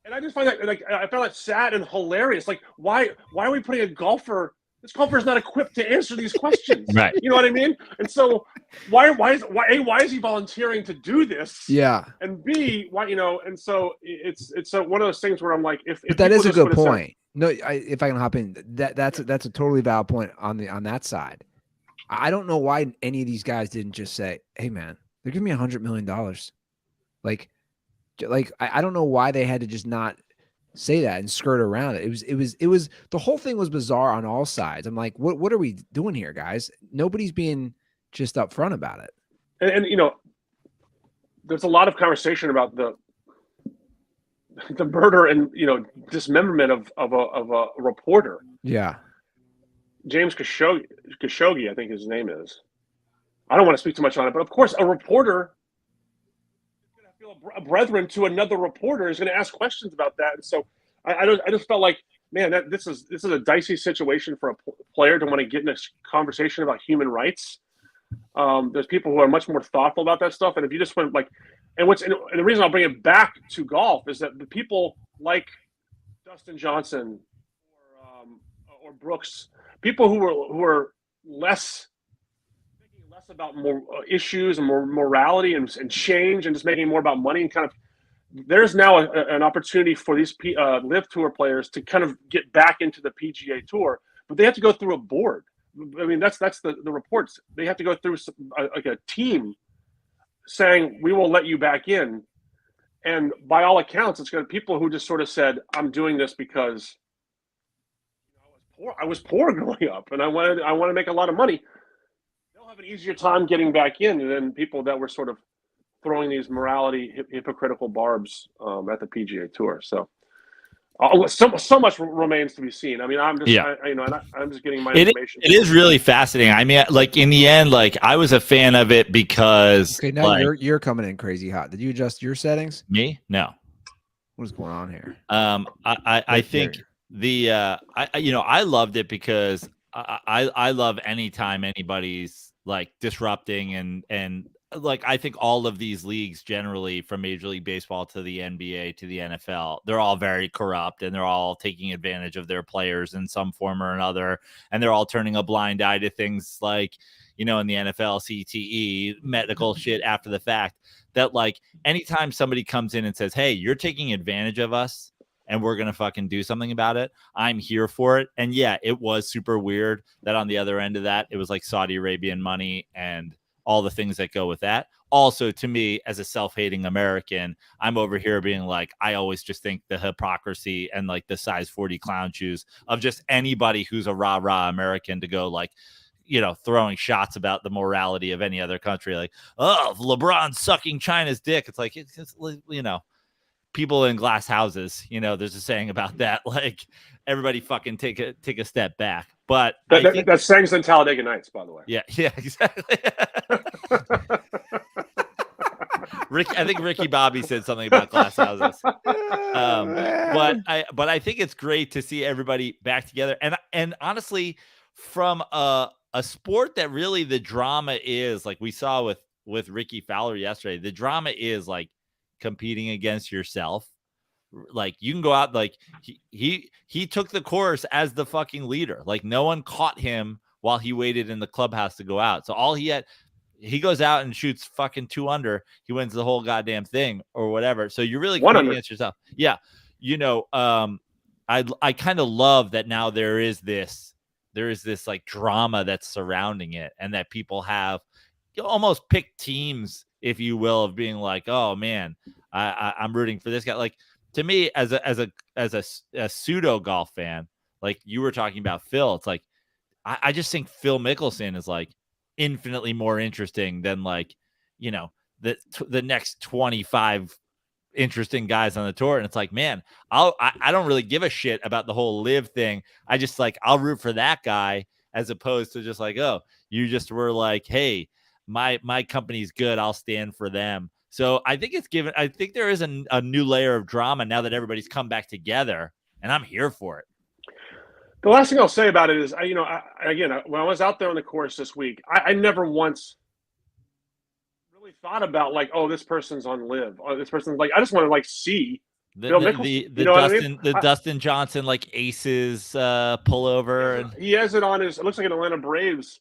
D: And I just find that, like, I found that sad and hilarious. Like, why are we putting a golfer this golfer is not equipped to answer these questions.
C: Right.
D: You know what I mean? And so why is he volunteering to do this?
B: Yeah.
D: And B, why, and so it's one of those things where I'm like, if
B: But that
D: people
B: is a
D: just
B: good
D: would've said,
B: point. No, if I can hop in, that's a totally valid point on that side. I don't know why any of these guys didn't just say, "Hey, man, they're giving me $100 million." Like I don't know why they had to just not say that and skirt around it. It was the whole thing was bizarre on all sides. I'm like, what are we doing here, guys? Nobody's being just upfront about it.
D: And there's a lot of conversation about the murder and dismemberment of a reporter.
B: Yeah.
D: James Khashoggi, I think his name is. I don't want to speak too much on it, but of course, a reporter is going to feel a brethren to another reporter is going to ask questions about that. And so I just felt like, man, this is a dicey situation for a player to want to get in a conversation about human rights. There's people who are much more thoughtful about that stuff, and if you just went like, and the reason I'll bring it back to golf is that the people like Dustin Johnson or Brooks, people who are thinking less about more issues and more morality and change and just making it more about money and kind of, there's now an opportunity for these Live Tour players to kind of get back into the PGA Tour, but they have to go through a board. I mean, that's the reports. They have to go through like a team saying, we will let you back in. And by all accounts, it's going to people who just sort of said, I'm doing this because I was poor growing up and I want to make a lot of money. They'll have an easier time getting back in than people that were sort of throwing these morality hypocritical barbs at the PGA Tour. So so much remains to be seen. I mean, I'm just I'm just getting my information.
C: It is really fascinating. I mean, like in the end, like I was a fan of it because
B: okay, now like, you're coming in crazy hot. Did you adjust your settings?
C: Me? No.
B: What is going on here?
C: I think I loved it because I love anytime anybody's like disrupting and like I think all of these leagues generally, from Major League Baseball to the NBA to the NFL, they're all very corrupt and they're all taking advantage of their players in some form or another, and they're all turning a blind eye to things like, in the NFL, CTE, medical shit after the fact. That like anytime somebody comes in and says, "Hey, you're taking advantage of us and we're gonna fucking do something about it," I'm here for it. And yeah, it was super weird that on the other end of that, it was like Saudi Arabian money and all the things that go with that. Also, to me, as a self-hating American, I'm over here being like, I always just think the hypocrisy and like the size 40 clown shoes of just anybody who's a rah-rah American to go like, throwing shots about the morality of any other country. Like, oh, LeBron sucking China's dick. It's like, it's people in glass houses, there's a saying about that. Like everybody fucking take a step back. But
D: that saying's in Talladega Nights, by the way.
C: Yeah, exactly. I think Ricky Bobby said something about glass houses. But I think it's great to see everybody back together. And honestly, from a sport that really the drama is like we saw with Ricky Fowler yesterday, the drama is like competing against yourself. Like you can go out, like he took the course as the fucking leader. Like no one caught him while he waited in the clubhouse to go out. So all he goes out and shoots fucking 2 under. He wins the whole goddamn thing or whatever. So you're really competing against yourself. Yeah. I kind of love that now there is this like drama that's surrounding it, and that people have almost picked teams, if you will, of being like, oh man, I'm rooting for this guy. Like to me, as a pseudo golf fan, like you were talking about Phil, it's like I just think Phil Mickelson is like infinitely more interesting than like the next 25 interesting guys on the tour. And it's like, man, I don't really give a shit about the whole live thing. I just like I'll root for that guy, as opposed to just like, oh, you just were like, hey, my company's good, I'll stand for them. So I think I think there is a new layer of drama now that everybody's come back together, and I'm here for it.
D: The last thing I'll say about it is, when I was out there on the course this week, I never once really thought about like, oh, this person's on live, or this person's like, I just want to like see Bill Mickelson.
C: The
D: You know what I
C: Dustin
D: mean?
C: the Dustin Johnson like Aces pullover. And
D: He has it on his. It looks like an Atlanta Braves.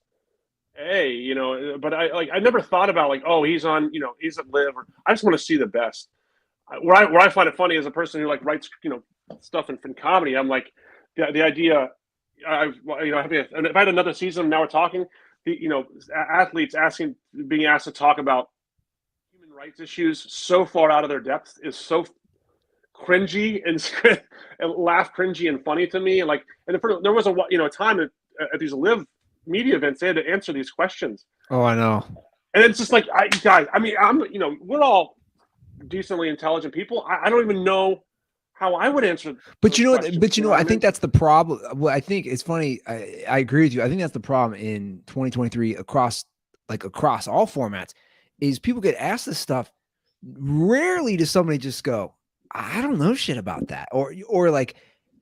D: Hey, you know, but I never thought about like, oh, he's on, you know, he's at Live. I just want to see the best. Where I find it funny as a person who like writes, you know, stuff in comedy, I'm like, the idea, if I had another season, now we're talking, you know, athletes being asked to talk about human rights issues so far out of their depth is so cringy and laugh cringy and funny to me. And like, and there was a time at these Live media events, they had to answer these questions.
B: Oh, I know.
D: And it's just like, we're all decently intelligent people. I don't even know how I would answer.
B: But I think that's the problem. Well, I think it's funny. I agree with you. I think that's the problem in 2023 across all formats is people get asked this stuff. Rarely does somebody just go, I don't know shit about that. Or like,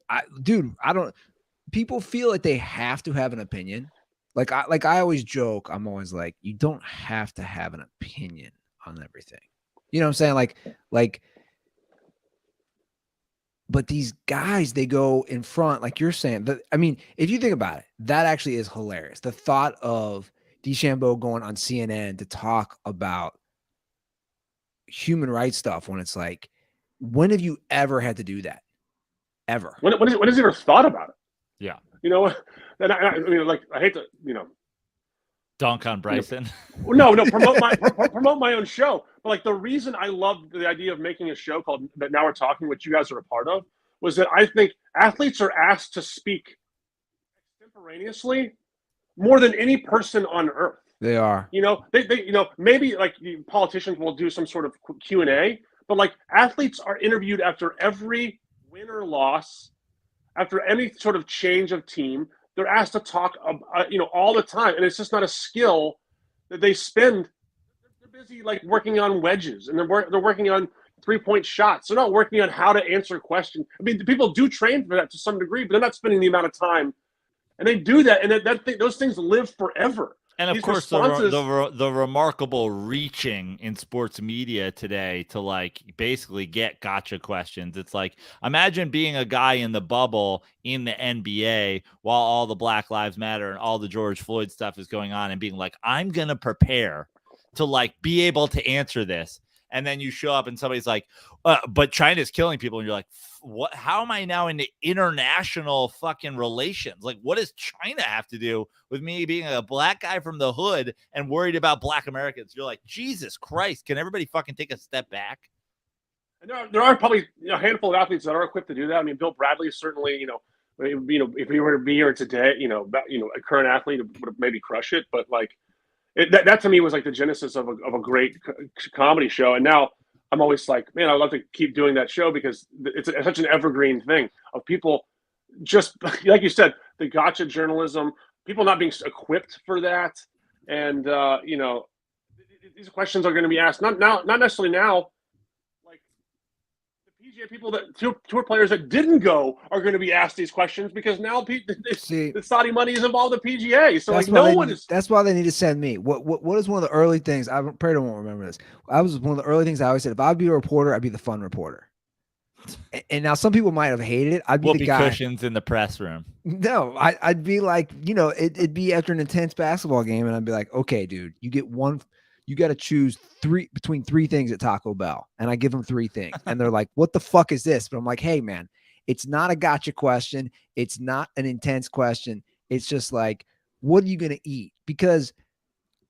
B: I don't, people feel like they have to have an opinion. Like I always joke, I'm always like, you don't have to have an opinion on everything. You know what I'm saying? Like, but these guys, they go in front, like you're saying. I mean, if you think about it, that actually is hilarious. The thought of DeChambeau going on CNN to talk about human rights stuff when it's like, when have you ever had to do that? Ever?
D: When has he ever thought about it?
C: Yeah.
D: You know, and I mean, like, I hate to, you know,
C: dunk on Bryson.
D: No, promote my own show. But like the reason I love the idea of making a show called That Now We're Talking, which you guys are a part of, was that I think athletes are asked to speak extemporaneously more than any person on earth.
B: They are.
D: You know, they you know, maybe like politicians will do some sort of Q&A, but like athletes are interviewed after every win or loss, after any sort of change of team. They're asked to talk, all the time, and it's just not a skill that they spend. They're busy like working on wedges, and they're working on 3-point shots. They're not working on how to answer questions. I mean, people do train for that to some degree, but they're not spending the amount of time. And they do that, and those things live forever.
C: And of course, the remarkable reaching in sports media today to like basically get gotcha questions. It's like, imagine being a guy in the bubble in the NBA while all the Black Lives Matter and all the George Floyd stuff is going on and being like, I'm going to prepare to like be able to answer this. And then you show up and somebody's like, but China's killing people. And you're like, what? How am I now into international fucking relations? Like, what does China have to do with me being a black guy from the hood and worried about black Americans? You're like, Jesus Christ, can everybody fucking take a step back?
D: And there are probably a handful of athletes that are equipped to do that. I mean, Bill Bradley is certainly, if he were to be here today, a current athlete would maybe crush it. But like, that to me was like the genesis of a great comedy show. And now I'm always like, man, I'd love to keep doing that show because it's such an evergreen thing of people just, like you said, the gotcha journalism, people not being equipped for that. And, these questions are going to be asked, not necessarily now. Like the PGA people, tour players that didn't go are going to be asked these questions because now the Saudi money is involved in the PGA. So like
B: that's why they need to send me. What is one of the early things? I probably won't remember this. I was one of the early things I always said, if I'd be a reporter, I'd be the fun reporter. And now some people might have hated it. I'd be the guy.
C: Cushions in the press room.
B: No, I'd be like, it'd be after an intense basketball game, and I'd be like, okay, dude, you get one. You got to choose between three things at Taco Bell. And I give them three things. And they're like, what the fuck is this? But I'm like, hey, man, it's not a gotcha question. It's not an intense question. It's just like, what are you going to eat? Because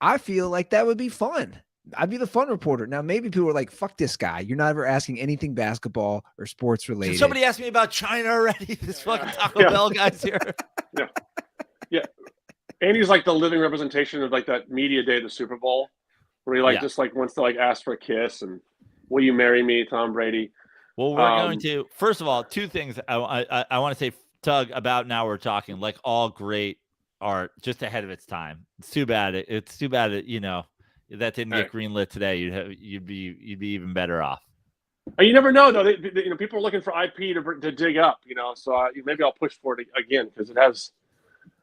B: I feel like that would be fun. I'd be the fun reporter. Now, maybe people are like, fuck this guy. You're not ever asking anything basketball or sports related.
C: Did somebody ask me about China already? This fucking Taco Bell guy's here.
D: Yeah. Andy's like the living representation of like that media day at the Super Bowl. Where he just like wants to like ask for a kiss and will you marry me, Tom Brady?
C: Well, we're going to, first of all, two things I want to say, Tug, about Now We're Talking, like all great art, just ahead of its time. It's too bad. It's too bad that that didn't get greenlit today. You'd be even better off.
D: You never know though. People are looking for IP to dig up. So maybe I'll push for it again because it has.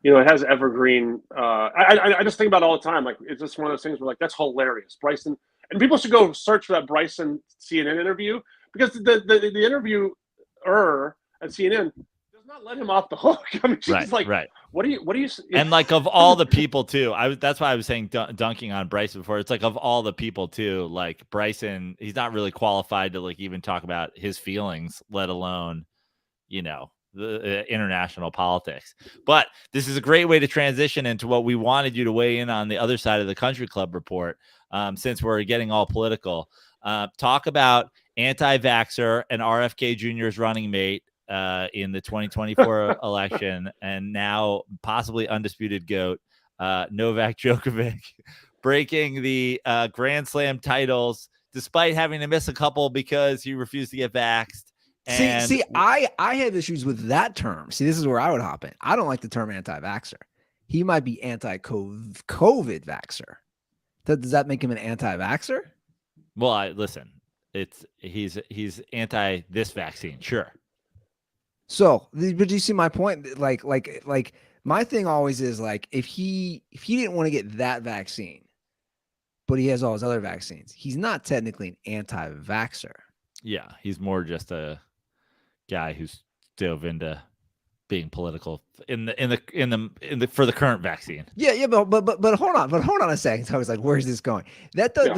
D: It has evergreen. I just think about it all the time. Like it's just one of those things where like that's hilarious, Bryson. And people should go search for that Bryson CNN interview because the interviewer at CNN does not let him off the hook. I mean, she's like,
C: right.
D: what do you?
C: And like of all the people too, that's why I was saying dunking on Bryson before. It's like of all the people too, like Bryson, he's not really qualified to like even talk about his feelings, let alone, the international politics. But this is a great way to transition into what we wanted you to weigh in on the other side of the Country Club report. Since we're getting all political, talk about anti-vaxxer and RFK Jr.'s running mate in the 2024 election, and now possibly undisputed GOAT, Novak Djokovic, breaking the Grand Slam titles despite having to miss a couple because he refused to get vaxxed. And
B: I have issues with that term. See, this is where I would hop in. I don't like the term anti-vaxxer. He might be anti-COVID vaxxer. Does that make him an anti-vaxxer?
C: Well, listen, he's anti this vaccine, sure.
B: So, but do you see my point? Like my thing always is like, if he didn't want to get that vaccine, but he has all his other vaccines, he's not technically an anti-vaxxer.
C: Yeah, he's more just a guy who's dove into being political in the for the current vaccine.
B: Yeah, but hold on a second. So I was like, where's this going? But I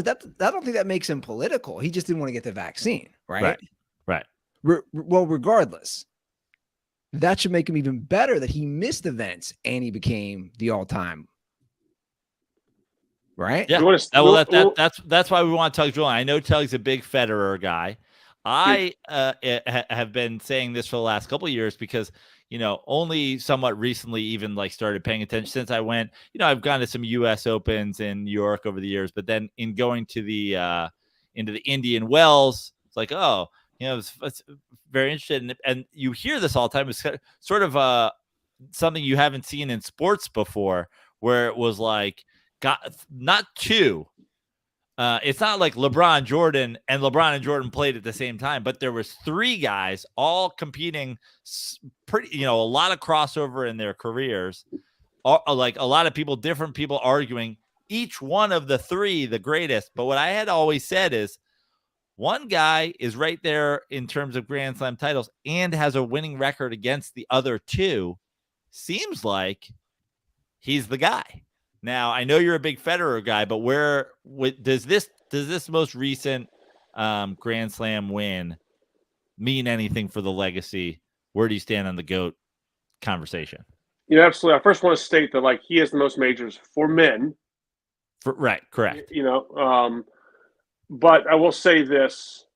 B: don't think that makes him political. He just didn't want to get the vaccine, right?
C: Right.
B: Well, regardless, that should make him even better that he missed events and he became the all-time. Right?
C: Yeah. That's why we want Tug drilling. I know Tug's a big Federer guy. I have been saying this for the last couple of years because, only somewhat recently even like started paying attention since I went, I've gone to some US Opens in New York over the years, but then in going to the into the Indian Wells, it's like, oh, it's very interesting. And you hear this all the time. It's sort of something you haven't seen in sports before, where it was like, not two. It's not like LeBron and Jordan played at the same time, but there was three guys all competing pretty, a lot of crossover in their careers. Like a lot of people, different people arguing each one of the three, the greatest. But what I had always said is one guy is right there in terms of Grand Slam titles and has a winning record against the other two. Seems like he's the guy. Now, I know you're a big Federer guy, but does this most recent Grand Slam win mean anything for the legacy? Where do you stand on the GOAT conversation?
D: Absolutely. I first want to state that he has the most majors for men.
C: Right, correct.
D: But I will say this.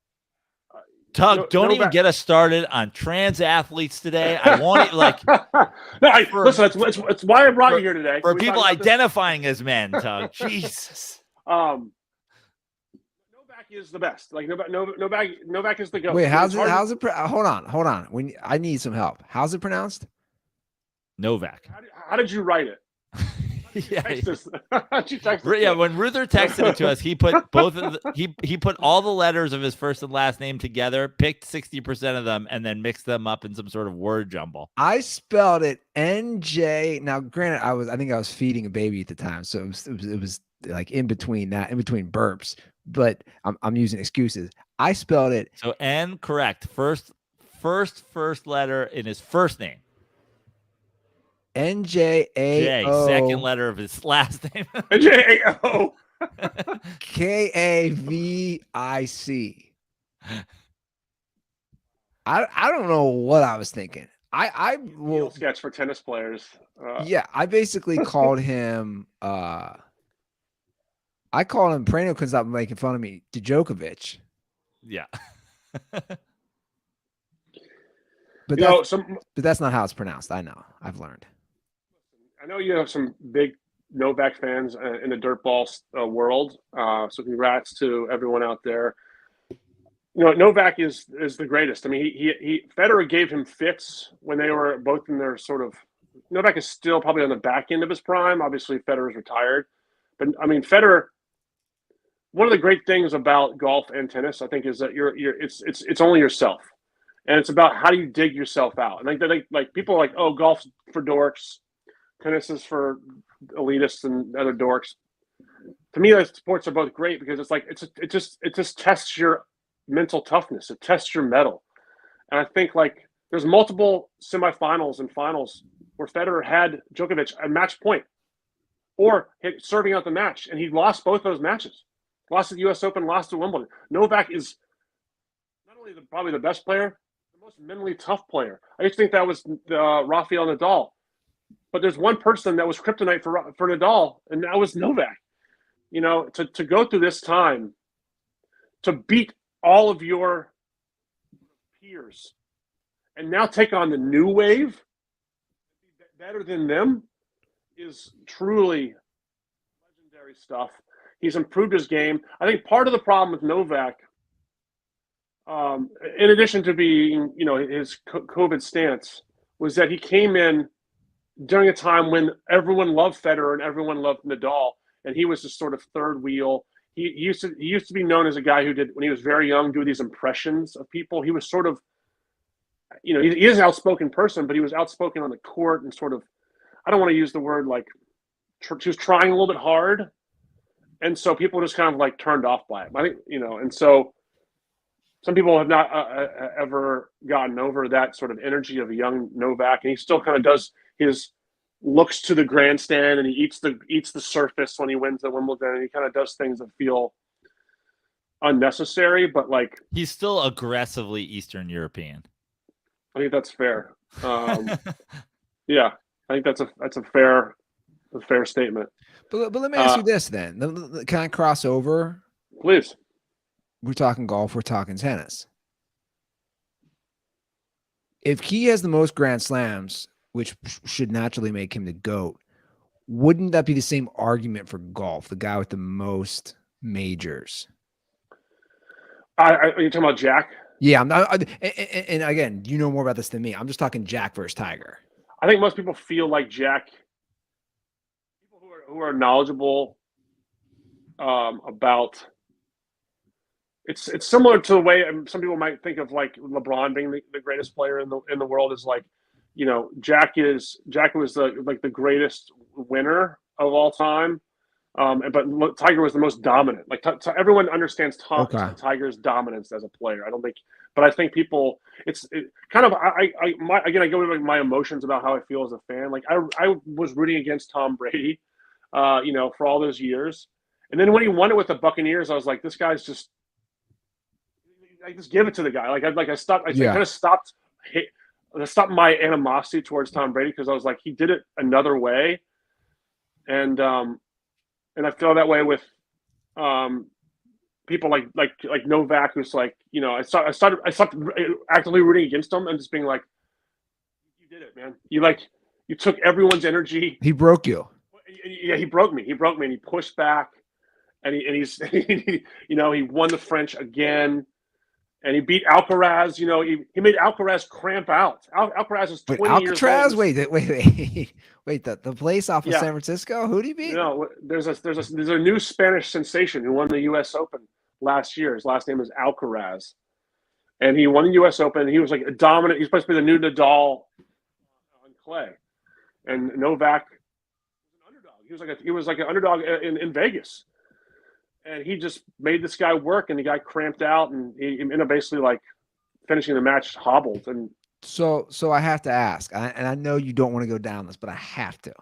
C: Tug, don't even get us started on trans athletes today. I want it
D: listen. It's why I brought you here today.
C: For people identifying as men, Tug. Jesus.
D: Novak is the best. Novak is the GOAT.
B: Wait, how's it? Hold on. I need some help. How's it pronounced?
C: Novak.
D: How did you write it?
C: Yeah.
D: Yeah.
C: When Ruther texted it to us, he put he put all the letters of his first and last name together, picked 60% of them, and then mixed them up in some sort of word jumble.
B: I spelled it NJ. Now, granted, I think I was feeding a baby at the time, so it was like in between burps. But I'm using excuses. I spelled it.
C: So N, correct. First letter in his first name.
B: NJAO.
C: Second letter of his last name.
D: NJAO.
B: KAVIC. I don't know what I was thinking. I will
D: sketch for tennis players.
B: I basically called him. I called him Prano because I'm making fun of me to Djokovic.
C: Yeah.
B: But that's not how it's pronounced. I know. I've learned.
D: I know you have some big Novak fans in the dirtball world. So congrats to everyone out there. Novak is the greatest. I mean, Federer gave him fits when they were both in their sort of. Novak is still probably on the back end of his prime. Obviously, Federer's retired, but I mean, Federer. One of the great things about golf and tennis, I think, is that it's only yourself, and it's about how do you dig yourself out. And like people are like, oh, golf's for dorks. Tennis is for elitists and other dorks. To me, those sports are both great because it's like it just tests your mental toughness. It tests your mettle. And I think like there's multiple semifinals and finals where Federer had Djokovic at match point or hit serving out the match, and he lost both those matches. Lost at the U.S. Open, lost at Wimbledon. Novak is not only probably the best player, the most mentally tough player. I used to think that was Rafael Nadal. But there's one person that was kryptonite for Nadal, and that was Novak. You know, to go through this time, to beat all of your peers, and now take on the new wave, better than them, is truly legendary stuff. He's improved his game. I think part of the problem with Novak, in addition to being, you know, his COVID stance, was that he came in during a time when everyone loved Federer and everyone loved Nadal, and he was this sort of third wheel. He used to be known as a guy who did, when he was very young, do these impressions of people. He was sort of, you know, he is an outspoken person, but he was outspoken on the court and sort of, I don't want to use the word like, he was trying a little bit hard. And so people just kind of like turned off by him. I think, you know, and so some people have not ever gotten over that sort of energy of a young Novak. And he still kind of does his looks to the grandstand, and he eats the surface when he wins at Wimbledon, and he kind of does things that feel unnecessary, but like
C: he's still aggressively Eastern European.
D: I think that's fair. Yeah, I think that's a fair statement.
B: But let me ask you this then. Can I cross over?
D: Please.
B: We're talking golf. We're talking tennis. If he has the most Grand Slams, which should naturally make him the GOAT, wouldn't that be the same argument for golf? The guy with the most majors.
D: Are you talking about Jack?
B: Yeah, I'm not. And again, you know more about this than me. I'm just talking Jack versus Tiger.
D: I think most people feel like Jack. People who are knowledgeable about. It's similar to the way some people might think of like LeBron being the greatest player in the world. Is like, you know, Jack was the greatest winner of all time. But Tiger was the most dominant. Like everyone understands Tiger's dominance as a player. I don't think, but I think people, it's kind of I go into my emotions about how I feel as a fan. Like I was rooting against Tom Brady, you know, for all those years, and then when he won it with the Buccaneers, I was like, this guy's just. I just give it to the guy. I stopped. I kind of stopped my animosity towards Tom Brady because I was like, he did it another way, and I feel that way with people like Novak, who's like, you know, I stopped actively rooting against him and just being like, you did it, man. You took everyone's energy.
B: He broke you.
D: Yeah, he broke me, and he pushed back, and he's you know, he won the French again. And he beat Alcaraz. You know, he made Alcaraz cramp out. Alcaraz is 20 years old.
B: Wait! The place off of San Francisco. Who did he beat?
D: No, there's a new Spanish sensation who won the U.S. Open last year. His last name is Alcaraz, and he won the U.S. Open. He was like a dominant. He's supposed to be the new Nadal on clay, and Novak was an underdog. He was like an underdog in Vegas. And he just made this guy work, and the guy cramped out, and he ended up basically like finishing the match hobbled. And
B: so I have to ask, and I know you don't want to go down this, but I have to.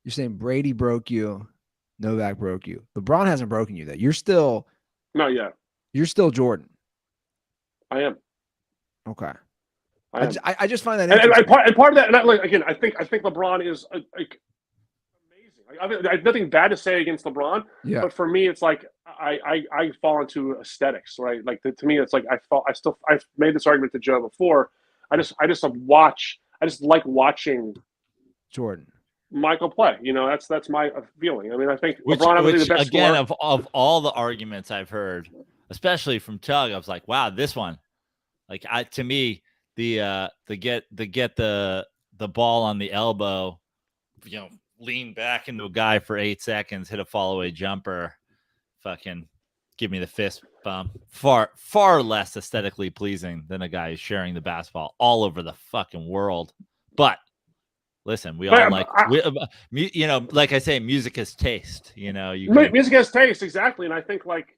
B: You're saying Brady broke you, Novak broke you. LeBron hasn't broken you. That you're still
D: not yet.
B: You're still Jordan.
D: I am.
B: Okay.
D: I
B: just find that
D: interesting. And part of that, and I think LeBron is like. I have nothing bad to say against LeBron, but for me, it's like I fall into aesthetics, right? Like to me, it's like I've made this argument to Joe before. I just like watching
C: Jordan
D: Michael play. You know, that's my feeling. I mean, I think LeBron obviously the best
C: again
D: scorer.
C: of all the arguments I've heard, especially from Tug, I was like, wow, this one, like to me, the get the ball on the elbow, you know. Lean back into a guy for 8 seconds, hit a follow-away jumper, fucking give me the fist bump. Far less aesthetically pleasing than a guy who's sharing the basketball all over the fucking world. But listen, we all you know, like I say, music is taste. You know,
D: music has taste, exactly. And I think like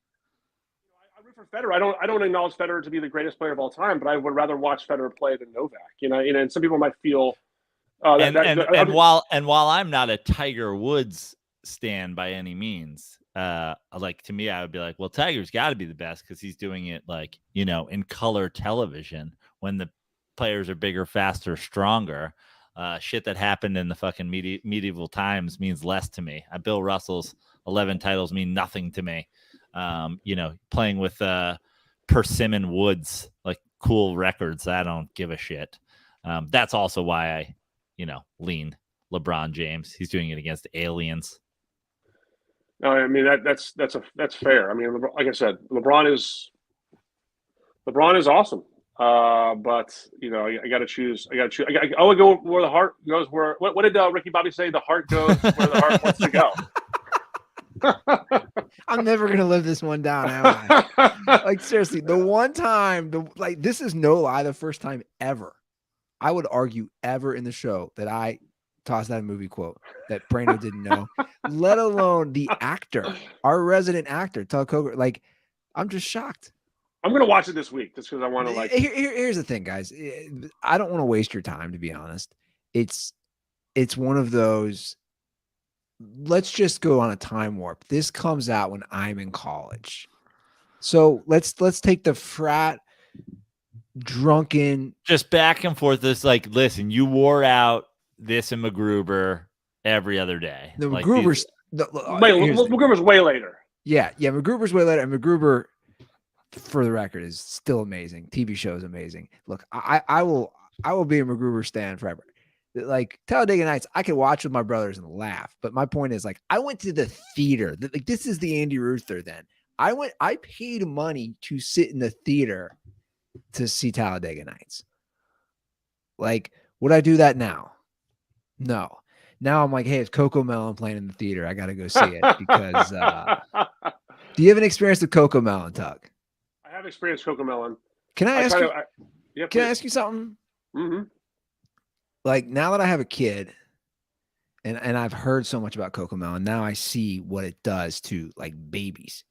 D: I For Federer, I don't acknowledge Federer to be the greatest player of all time, but I would rather watch Federer play than Novak. And some people might feel
C: while I'm not a Tiger Woods stan by any means, like to me, I would be like, well, Tiger's got to be the best because he's doing it like in color television when the players are bigger, faster, stronger. Shit that happened in the fucking medieval times means less to me. Bill Russell's 11 titles mean nothing to me. Playing with Persimmon Woods, like cool records, I don't give a shit. That's also why I, lean LeBron James. He's doing it against aliens.
D: No, I mean that's fair. I mean, like I said, LeBron is awesome. But I got to choose. I would go where the heart goes. What did Ricky Bobby say? The heart goes where the heart wants to go.
B: I'm never gonna live this one down, am I? Like seriously, the one time, this is no lie, the first time ever, I would argue ever in the show that I tossed that movie quote that Brando didn't know, let alone the actor, our resident actor, Tug Coker. Like, I'm just shocked.
D: I'm gonna watch it this week just because I want to
B: Here's the thing, guys. I don't want to waste your time, to be honest. It's one of those. Let's just go on a time warp. This comes out when I'm in college. So let's take the frat drunken
C: just back and forth. This like, listen, you wore out this and MacGruber every other day.
B: The
C: like
B: MacGruber's
D: MacGruber's way later.
B: Yeah, MacGruber's way later, and MacGruber, for the record, is still amazing. TV show is amazing. Look, I will be a MacGruber stan forever. Like Talladega Nights, I could watch with my brothers and laugh. But my point is, like, I went to the theater. Like, this is the Andy Ruther then. I paid money to sit in the theater to see Talladega Nights. Like, would I do that now? No. Now I'm like, hey, it's Coco Melon playing in the theater. I got to go see it because do you have an experience with Coco Melon, Tug?
D: I have experienced Coco Melon.
B: Can I ask you? Can I ask you something?
D: Mm-hmm.
B: Like, now that I have a kid and I've heard so much about Coco Melon, now I see what it does to like babies.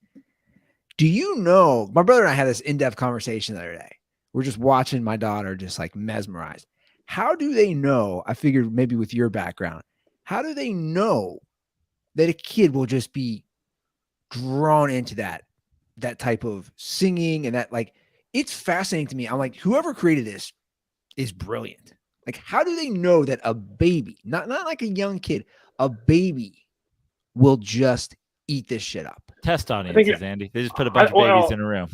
B: Do you know, my brother and I had this in-depth conversation the other day. We're just watching my daughter just like mesmerized. How do they know? I figured maybe with your background, how do they know that a kid will just be drawn into that type of singing and that, like, it's fascinating to me. I'm like, whoever created this is brilliant. Like, how do they know that a baby, not like a young kid, a baby will just eat this shit up?
C: Test audiences, Andy. They just put a bunch of babies in a room.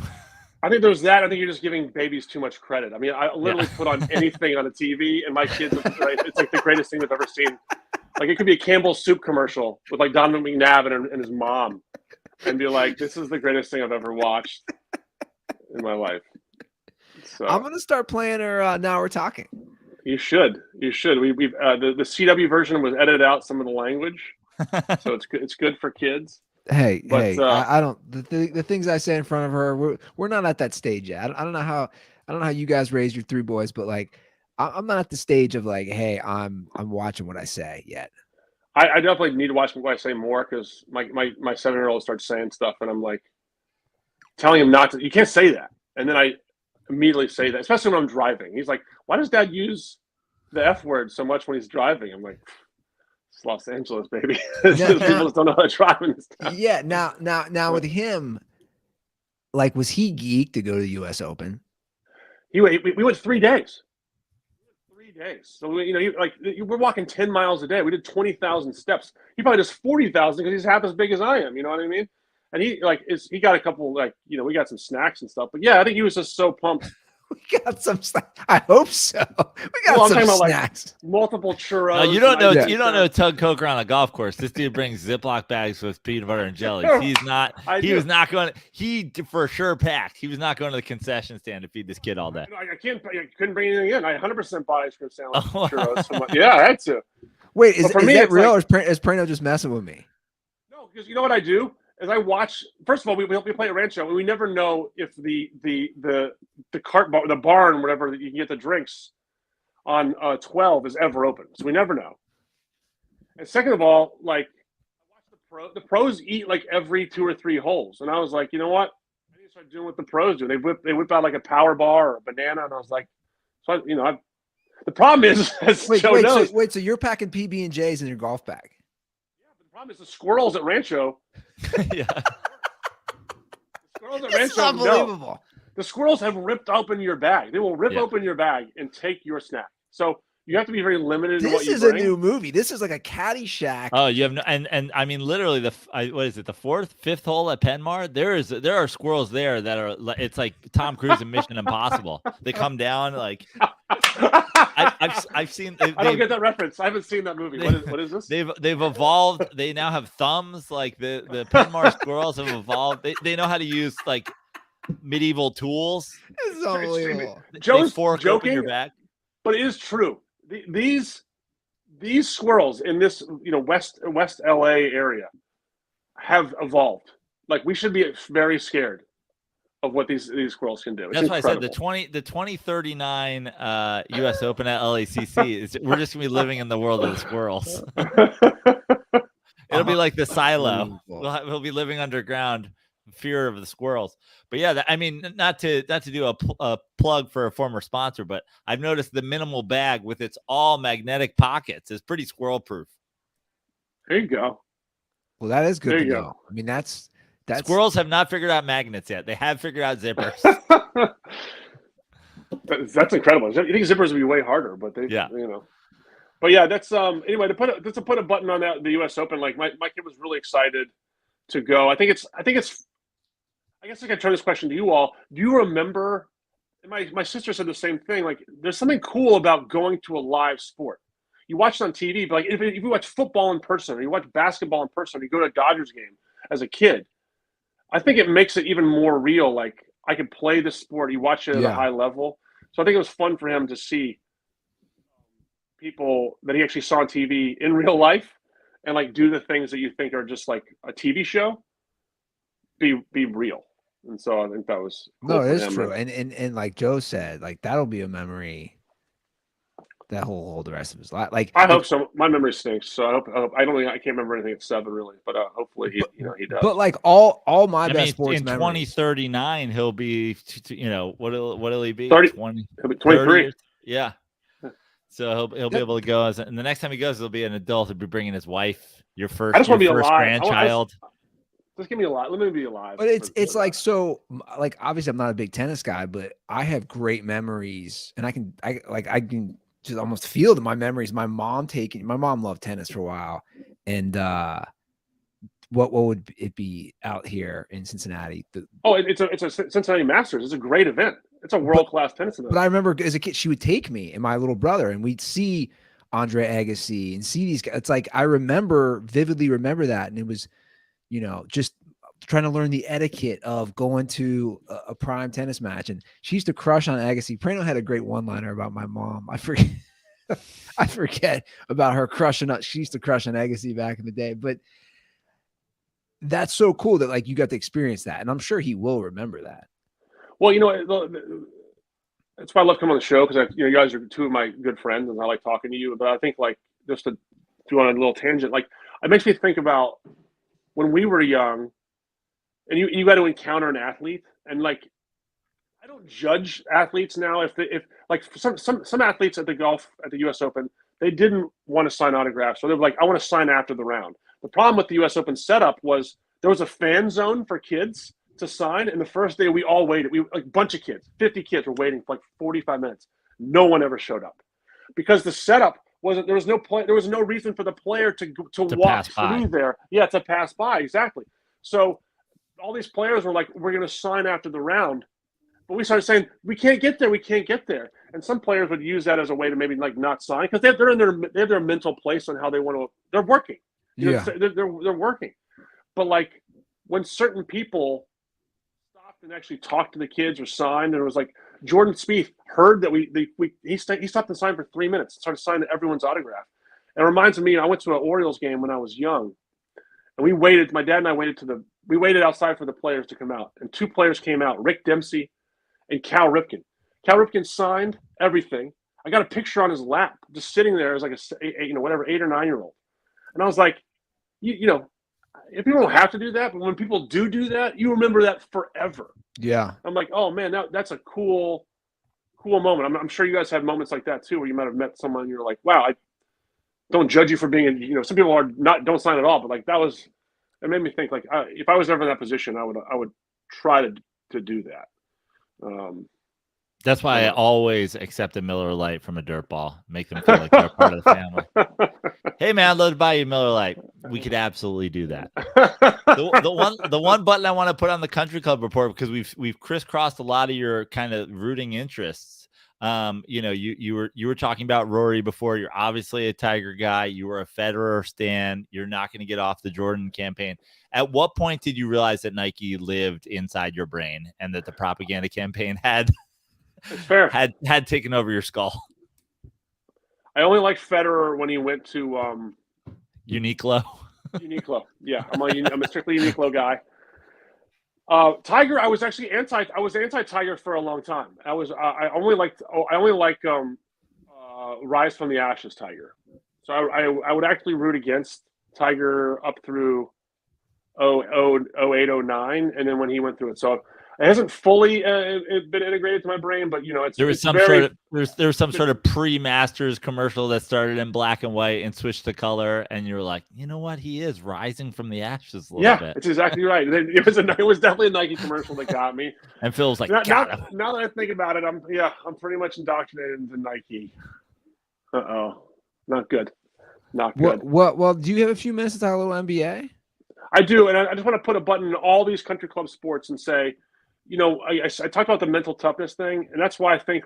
D: I think there's that. I think you're just giving babies too much credit. I mean, I literally put on anything on the TV, and my kids, it's like the greatest thing they've ever seen. Like, it could be a Campbell's soup commercial with like Donovan McNabb and his mom, and be like, "This is the greatest thing I've ever watched in my life." So
B: I'm gonna start playing her. Now we're talking.
D: You should. We've the CW version was edited out some of the language, so it's good for kids.
B: Hey, I don't the things I say in front of her. We're not at that stage yet. I don't know how you guys raised your three boys, but like I'm not at the stage of like, hey, I'm watching what I say yet.
D: I definitely need to watch what I say more because my 7-year-old starts saying stuff and I'm like telling him not to. You can't say that, and then I immediately say that, especially when I'm driving. He's like, "Why does Dad use the F word so much when he's driving?" I'm like, "It's Los Angeles, baby. People just don't know how to drive in this town."
B: Yeah. Now with him, like, was he geeked to go to the U.S. Open?
D: We went 3 days. 3 days. So we're walking 10 miles a day. We did 20,000 steps. He probably does 40,000 because he's half as big as I am. You know what I mean? And he got a couple, we got some snacks and stuff. But yeah, I think he was just so pumped.
B: We got some snacks. I hope so. We got some snacks.
D: Like multiple churros.
C: No, you don't know. You don't know Tug Coker on a golf course. This dude brings Ziploc bags with peanut butter and jelly. He's not. He was not going. He for sure packed. He was not going to the concession stand to feed this kid all day.
D: I couldn't bring anything in. I 100% bought ice cream sandwich churros. Yeah, I had to.
B: Wait, is that real, or is Prano just messing with me?
D: No, because you know what I do. As I watch, first of all, we play a rancho, and we never know if the cart bar, the barn, whatever that you can get the drinks on 12 is ever open. So we never know. And second of all, like, I watch the pros eat like every 2 or 3 holes, and I was like, you know what? I need to started doing what the pros do. They whip out like a power bar or a banana, and I was like, so the problem is, as Joe knows.
B: So you're packing PB&Js in your golf bag?
D: Yeah, but the problem is the squirrels at Rancho.
C: Yeah.
D: The squirrels at
B: This
D: Rancho.
B: is unbelievable.
D: No. The squirrels have ripped open your bag. They will rip open your bag and take your snack. So you have to be very limited in what you bring.
B: This is a new movie. This is like a Caddyshack.
C: Oh, you have no, and I mean literally what is it, the fifth hole at Penmar? There are squirrels there that are, it's like Tom Cruise in Mission Impossible. They come down like I've seen.
D: I don't get that reference. I haven't seen that movie. What is this?
C: They've evolved. They now have thumbs. Like the Penmar squirrels have evolved. They know how to use like medieval tools.
B: This is unbelievable.
D: Joe's
C: fork
D: joking,
C: open your back.
D: but it is true. These squirrels in this West LA area have evolved. Like, we should be very scared of what these squirrels can do. It's
C: That's why
D: incredible.
C: I said the 2039 U.S. Open at LACC is, we're just gonna be living in the world of the squirrels. It'll be like the silo. We'll be living underground, fear of the squirrels. But yeah, I mean, not to do a plug for a former sponsor, but I've noticed the minimal bag with its all magnetic pockets is pretty squirrel proof.
D: There you go.
B: Well, that is good
D: There
B: to
D: you
B: know.
D: go.
B: I mean, that's
C: Squirrels have not figured out magnets yet. They have figured out zippers.
D: That's incredible. You think zippers would be way harder, but But yeah, that's anyway, to put a button on that, the U.S. Open. Like, my kid was really excited to go. I guess I can turn this question to you all. Do you remember? My sister said the same thing. Like, there's something cool about going to a live sport. You watch it on TV, but like if you watch football in person, or you watch basketball in person, or you go to a Dodgers game as a kid, I think it makes it even more real. Like, I could play this sport. You watch it at a high level. So I think it was fun for him to see people that he actually saw on TV in real life, and like do the things that you think are just like a TV show be real. And so I think that was cool.
B: No, it is true. And like Joe said, like, that'll be a memory that whole the rest of his life. Like,
D: I hope so. My memory stinks, so I hope I can't remember anything at 7 really, but hopefully he does.
B: But like all my best
C: mean,
B: sports
C: in
B: memories.
C: 2039 he'll be what'll he be?
D: 30,
C: 20,
D: he'll be 23.
C: Yeah. So he'll be able to go and the next time he goes, he'll be an adult. He'll be bringing his wife, your first grandchild.
D: Just give me a lot. Let me be alive.
B: But it's like, so like, obviously I'm not a big tennis guy, but I have great memories, and I can just almost feel my memories. My mom loved tennis for a while, and what would it be out here in Cincinnati?
D: It's a Cincinnati Masters. It's a great event. It's a world-class tennis event.
B: But I remember as a kid, she would take me and my little brother, and we'd see Andre Agassi and see these guys. It's like, I vividly remember that, and it was, just trying to learn the etiquette of going to a prime tennis match. And she used to crush on Agassi. Prano had a great one-liner about my mom. I forget about her crushing on. She used to crush on Agassi back in the day, but that's so cool that like you got to experience that, and I'm sure he will remember that.
D: Well, that's why I love coming on the show, because you guys are two of my good friends, and I like talking to you. But I think, like, just to do on a little tangent, like, it makes me think about when we were young, and you got to encounter an athlete, and like, I don't judge athletes now if like some athletes at the U.S. Open, they didn't want to sign autographs, so they were like, I want to sign after the round. The problem with the U.S. Open setup was there was a fan zone for kids to sign, and the first day we all waited. We like a bunch of kids, 50 kids were waiting for like 45 minutes. No one ever showed up because the setup wasn't. There was no reason for the player to walk through there. Yeah, to pass by, exactly. So all these players were like, we're going to sign after the round, but we started saying we can't get there. And some players would use that as a way to maybe like not sign, because they have their mental place on how they want to. They're working. They're working. But like, when certain people stopped and actually talked to the kids or signed, and it was like Jordan Spieth heard that he stopped and signed for 3 minutes, started signing everyone's autograph. And it reminds me, I went to an Orioles game when I was young, and we waited. My dad and I waited outside for the players to come out, and 2 players came out: Rick Dempsey and Cal Ripken. Cal Ripken signed everything. I got a picture on his lap, just sitting there as like a 8 or 9 year old, and I was like, if people don't have to do that, but when people do that, you remember that forever.
B: Yeah.
D: I'm like, oh man, that's a cool moment. I'm sure you guys had moments like that too, where you might have met someone and you're like, wow, I don't judge you for being, some people don't sign at all, but like it made me think like, if I was ever in that position, I would try to do that.
C: That's why I always accept a Miller Lite from a dirt ball. Make them feel like they're part of the family. Hey man, I'd love to buy you a Miller Lite. We could absolutely do that. The one button I want to put on the Country Club report, because we've crisscrossed a lot of your kind of rooting interests. You were talking about Rory before. You're obviously a Tiger guy. You were a Federer stan. You're not going to get off the Jordan campaign. At what point did you realize that Nike lived inside your brain and that the propaganda campaign had taken over your skull?
D: I only liked Federer when he went to
C: Uniqlo.
D: Uniqlo, yeah. I'm a strictly Uniqlo guy. Tiger, I was actually anti-Tiger for a long time. I only like Rise from the Ashes Tiger. So I would actually root against Tiger up through 08, 09, and then when he went through it. So it hasn't fully been integrated to my brain, but
C: there was some sort of pre-Masters commercial that started in black and white and switched to color, and you're like, you know what, he is rising from the ashes a little bit.
D: It's exactly right. It was definitely a Nike commercial that got me.
C: And Phil's like,
D: now that I think about it, I'm pretty much indoctrinated into Nike. Not good.
B: Well, do you have a few minutes to talk a little NBA?
D: I do, and I just want to put a button in all these country club sports and say, I talked about the mental toughness thing, and that's why I think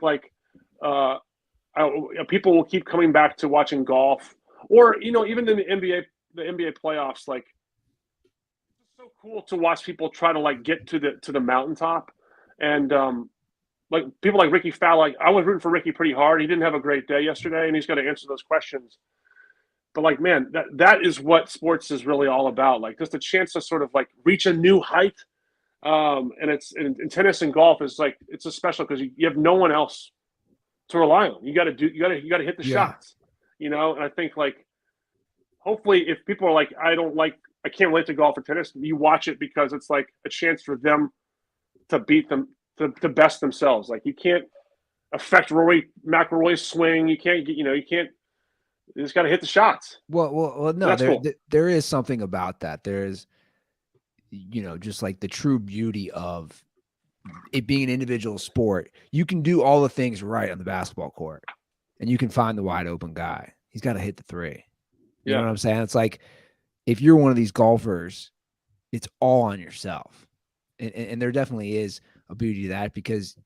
D: people will keep coming back to watching golf, or even in the NBA playoffs. Like, it's so cool to watch people try to get to the mountaintop, and like people like Ricky Fowler. I was rooting for Ricky pretty hard. He didn't have a great day yesterday, and he's got to answer those questions. But man, that is what sports is really all about. Like, just a chance to sort of reach a new height. And it's in tennis and golf is it's a special because you have no one else to rely on. You got to hit the shots, and I think hopefully if people are I can't relate to golf or tennis, you watch it because it's a chance for them to beat them to best themselves. You can't affect Rory McIlroy's swing. You can't you just got to hit the shots.
B: Well, no, there is something about that. There is, just the true beauty of it being an individual sport. You can do all the things right on the basketball court, and you can find the wide open guy. He's got to hit the three. You know what I'm saying? It's if you're one of these golfers, it's all on yourself. And there definitely is a beauty to that because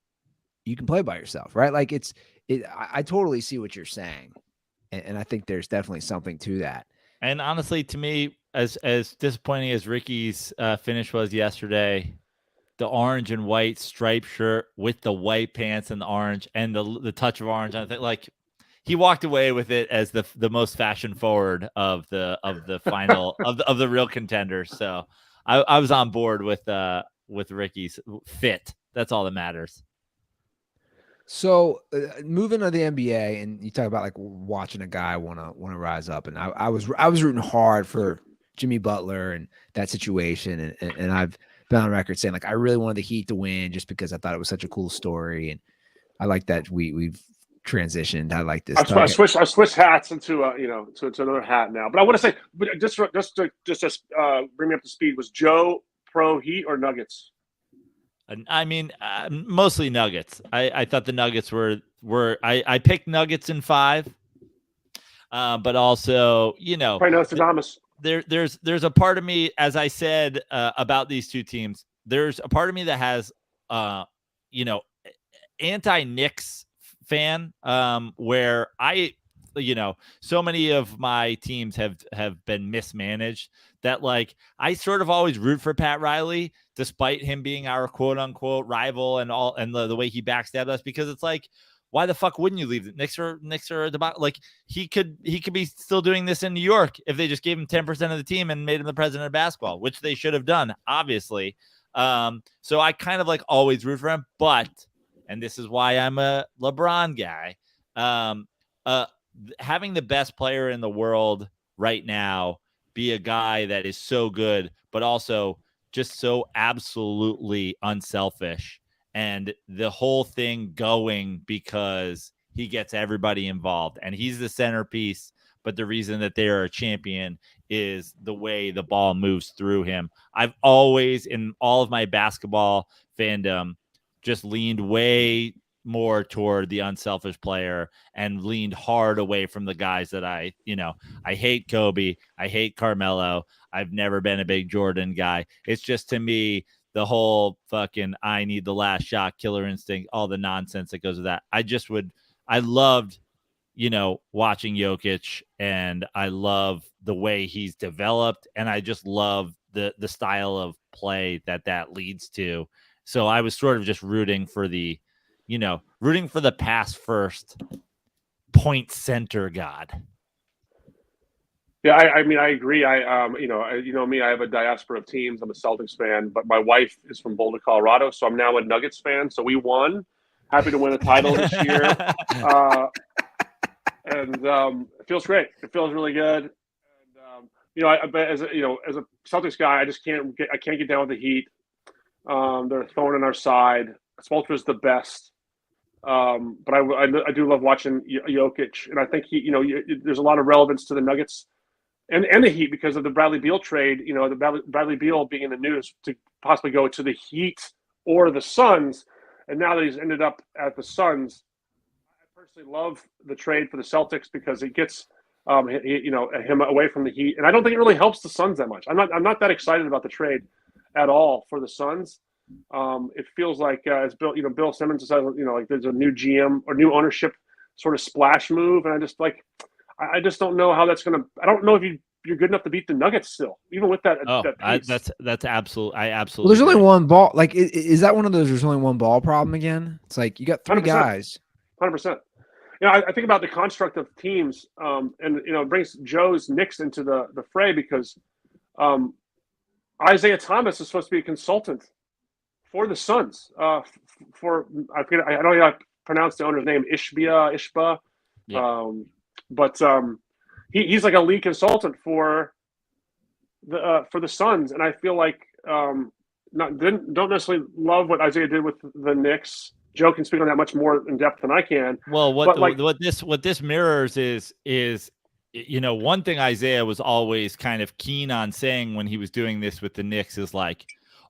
B: you can play by yourself, right? I totally see what you're saying. And I think there's definitely something to that.
C: And honestly, to me, as disappointing as Ricky's finish was yesterday, the orange and white striped shirt with the white pants and the orange and the touch of orange, I think he walked away with it as the most fashion forward of the final of the real contenders. So I was on board with Ricky's fit. That's all that matters.
B: So moving to the NBA, and you talk about watching a guy want to rise up, and I was rooting hard for Jimmy Butler and that situation, and I've been on record saying I really wanted the Heat to win just because I thought it was such a cool story, and I like that we've transitioned. I like this.
D: I switched hats into to another hat now, but I want to say, but just to bring me up to speed, was Joe pro Heat or Nuggets?
C: I mean, mostly Nuggets. I thought the Nuggets were I picked Nuggets in 5, but also
D: probably Nostradamus.
C: There's a part of me, as I said about these two teams, there's a part of me that has anti-Knicks fan, where so many of my teams have been mismanaged that I sort of always root for Pat Riley, despite him being our quote unquote rival and the way he backstabbed us, because it's why the fuck wouldn't you leave? The Knicks are he could be still doing this in New York if they just gave him 10% of the team and made him the president of basketball, which they should have done, obviously. So I kind of always root for him, but, and this is why I'm a LeBron guy, having the best player in the world right now be a guy that is so good, but also just so absolutely unselfish, and the whole thing going because he gets everybody involved and he's the centerpiece. But the reason that they are a champion is the way the ball moves through him. I've always, in all of my basketball fandom, just leaned way more toward the unselfish player and leaned hard away from the guys that I hate Kobe. I hate Carmelo. I've never been a big Jordan guy. It's just, to me, the whole fucking I need the last shot, killer instinct, all the nonsense that goes with that. I loved, watching Jokic, and I love the way he's developed, and I just love the style of play that leads to. So I was sort of just rooting for the pass first point center god.
D: Yeah, I mean, I agree. Me, I have a diaspora of teams. I'm a Celtics fan, but my wife is from Boulder, Colorado, so I'm now a Nuggets fan. So we won. Happy to win a title this year. And it feels great. It feels really good. And as a Celtics guy, I just can't get down with the Heat. They're a thorn in our side. Spoelstra's the best. But I do love watching Jokic, and I think there's a lot of relevance to the Nuggets and the Heat because of the Bradley Beal trade. The Bradley Beal being in the news to possibly go to the Heat or the Suns, and now that he's ended up at the Suns, I personally love the trade for the Celtics because it gets him away from the Heat, and I don't think it really helps the Suns that much. I'm not that excited about the trade at all for the Suns. It feels like as Bill Simmons decided, like there's a new GM or new ownership sort of splash move, and I just don't know how that's gonna. I don't know if you're good enough to beat the Nuggets still, even with that.
C: That's absolute. I absolutely.
B: Well, there's only one ball. Like, is that one of those? There's only one ball problem again. It's like you got 3 guys.
D: 100%. I think about the construct of teams, and it brings Joe's Knicks into the fray because Isaiah Thomas is supposed to be a consultant for the Suns. I don't know how to pronounce the owner's name, Ishba.
C: Yeah.
D: But he's like a lead consultant for the Suns, and I feel like don't necessarily love what Isaiah did with the Knicks. Joe can speak on that much more in depth than I can.
C: Well, what this mirrors is one thing Isaiah was always kind of keen on saying when he was doing this with the Knicks is like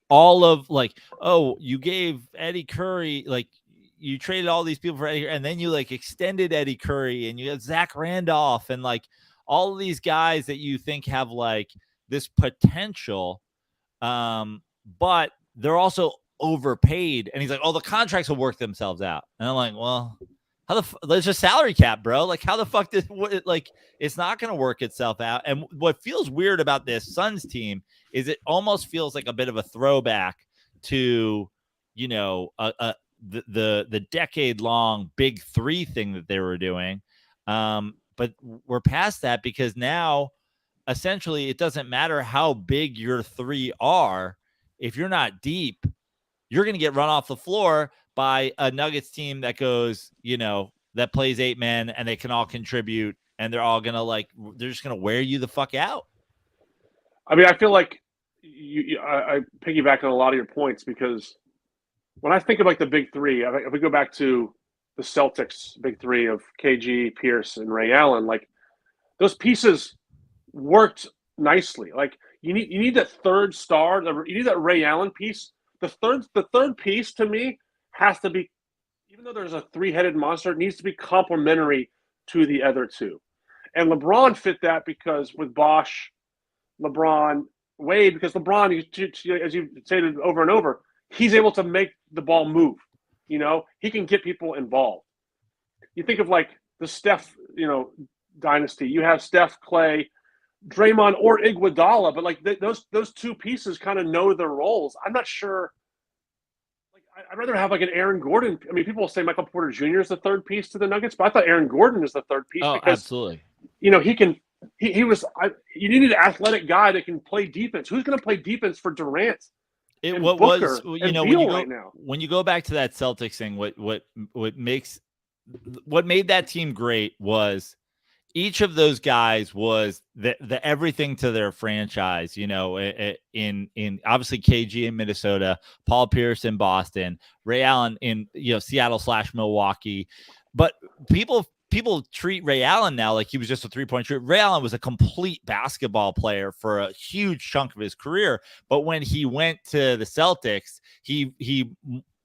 C: all of like, oh, you gave Eddie Curry, like you traded all these people for Eddie, and then you like extended Eddie Curry and you got Zach Randolph and like all of these guys that you think have like this potential, but they're also overpaid. And he's like, oh, the contracts will work themselves out. And I'm like, well, there's just salary cap, bro. Like how the fuck it's not going to work itself out. And what feels weird about this Suns team is it almost feels like a bit of a throwback to, the decade-long big three thing that they were doing. But we're past that because now essentially it doesn't matter how big your three are. If you're not deep, you're going to get run off the floor by a Nuggets team that goes, that plays 8 men and they can all contribute and they're all going to they're just going to wear you the fuck out.
D: I mean, I feel like I piggyback on a lot of your points because when I think of like the big three, if we go back to the Celtics big three of KG, Pierce, and Ray Allen, like those pieces worked nicely. Like you need that third star, you need that Ray Allen piece. The third piece to me has to be, even though there's a 3-headed monster, it needs to be complementary to the other two. And LeBron fit that because with Bosh, LeBron, Wade, because LeBron, as you stated over and over, he's able to make the ball move. He can get people involved. You think of like the Steph, dynasty. You have Steph, Clay, Draymond, or Iguodala, but like those two pieces kind of know their roles. I'm not sure. Like I'd rather have like an Aaron Gordon. I mean, people will say Michael Porter Jr. is the third piece to the Nuggets, but I thought Aaron Gordon is the third piece.
C: Oh,
D: because,
C: absolutely.
D: He can. You needed an athletic guy that can play defense. Who's going to play defense for Durant?
C: When you go back to that Celtics thing, what made that team great was each of those guys was the everything to their franchise, you know, in obviously KG in Minnesota, Paul Pierce in Boston, Ray Allen in, you know, Seattle/Milwaukee. But people treat Ray Allen now like he was just a three-point shooter. Ray Allen was a complete basketball player for a huge chunk of his career. But when he went to the Celtics, he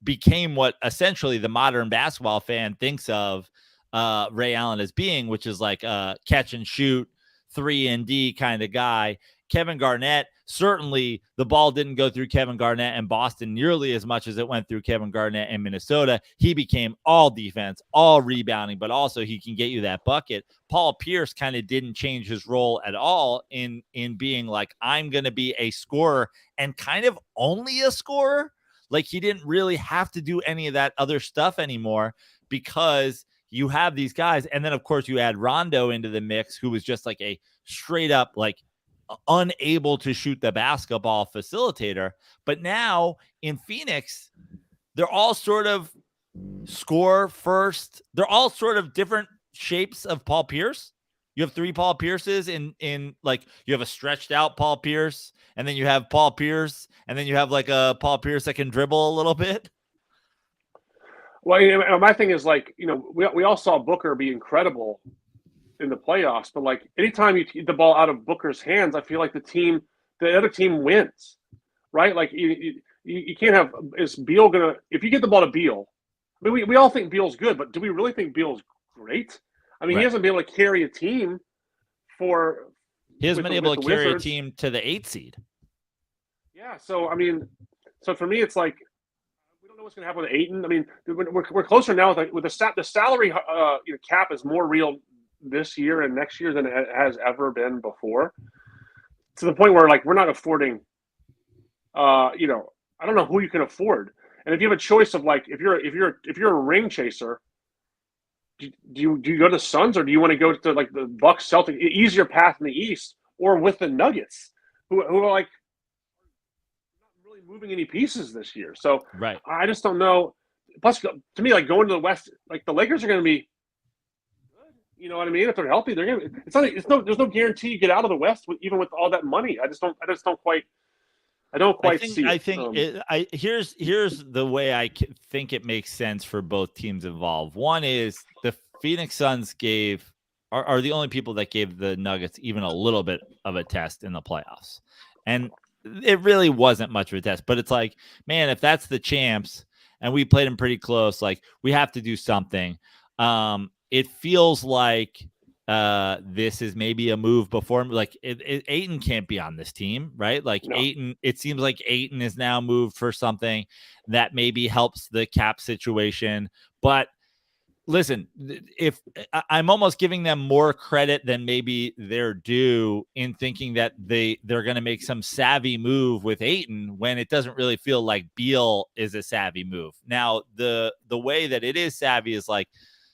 C: became what essentially the modern basketball fan thinks of Ray Allen as being, which is like a catch and shoot 3-and-D kind of guy. Kevin Garnett, certainly the ball didn't go through Kevin Garnett in Boston nearly as much as it went through Kevin Garnett in Minnesota. He became all defense, all rebounding, but also he can get you that bucket. Paul Pierce kind of didn't change his role at all in being like, I'm going to be a scorer and kind of only a scorer. Like he didn't really have to do any of that other stuff anymore because you have these guys. And then, of course, you add Rondo into the mix, who was just like a straight up, like, unable to shoot the basketball facilitator. But now in Phoenix, they're all sort of score first. They're all sort of different shapes of Paul Pierce. You have 3 Paul Pierces in like, you have a stretched out Paul Pierce, and then you have Paul Pierce, and then you have like a Paul Pierce that can dribble a little bit.
D: Well, you know, my thing is, like, you know, we all saw Booker be incredible in the playoffs, but like anytime you get the ball out of Booker's hands, I feel like the other team wins, right? Like you can't have, is Beal gonna, if you get the ball to Beal, I mean, we all think Beal's good, but do we really think Beal's great? I mean,
C: Right.
D: He hasn't been able to carry a team
C: he hasn't been able to carry
D: Wizards.
C: a team to the 8 seed.
D: Yeah, so I mean, so for me, it's like we don't know what's going to happen with Ayton. I mean, we're closer now with the salary cap is more real this year and next year than it has ever been before. To the point where, like, we're not affording. I don't know who you can afford, and if you have a choice of, like, if you're a ring chaser, do you go to the Suns, or do you want to go to, like, the Bucks, Celtics, easier path in the East, or with the Nuggets, who are like not really moving any pieces this year? So
C: Right.
D: I just don't know. Plus, to me, like, going to the West, like, the Lakers are going to be good. You know what I mean? If they're healthy, they're going to. There's no guarantee you get out of the West even with all that money. I don't quite see it.
C: I think here's the way I think it makes sense for both teams involved. One is the Phoenix Suns are the only people that gave the Nuggets even a little bit of a test in the playoffs. And it really wasn't much of a test, but it's like, man, if that's the champs and we played them pretty close, like, we have to do something. It feels like this is maybe a move before, like, Ayton can't be on this team, right? Like,
D: No.
C: Ayton, it seems like Ayton is now moved for something that maybe helps the cap situation. But listen, if I'm almost giving them more credit than maybe they're due in thinking that they're going to make some savvy move with Ayton, when it doesn't really feel like Beal is a savvy move. Now, the way that it is savvy is, like,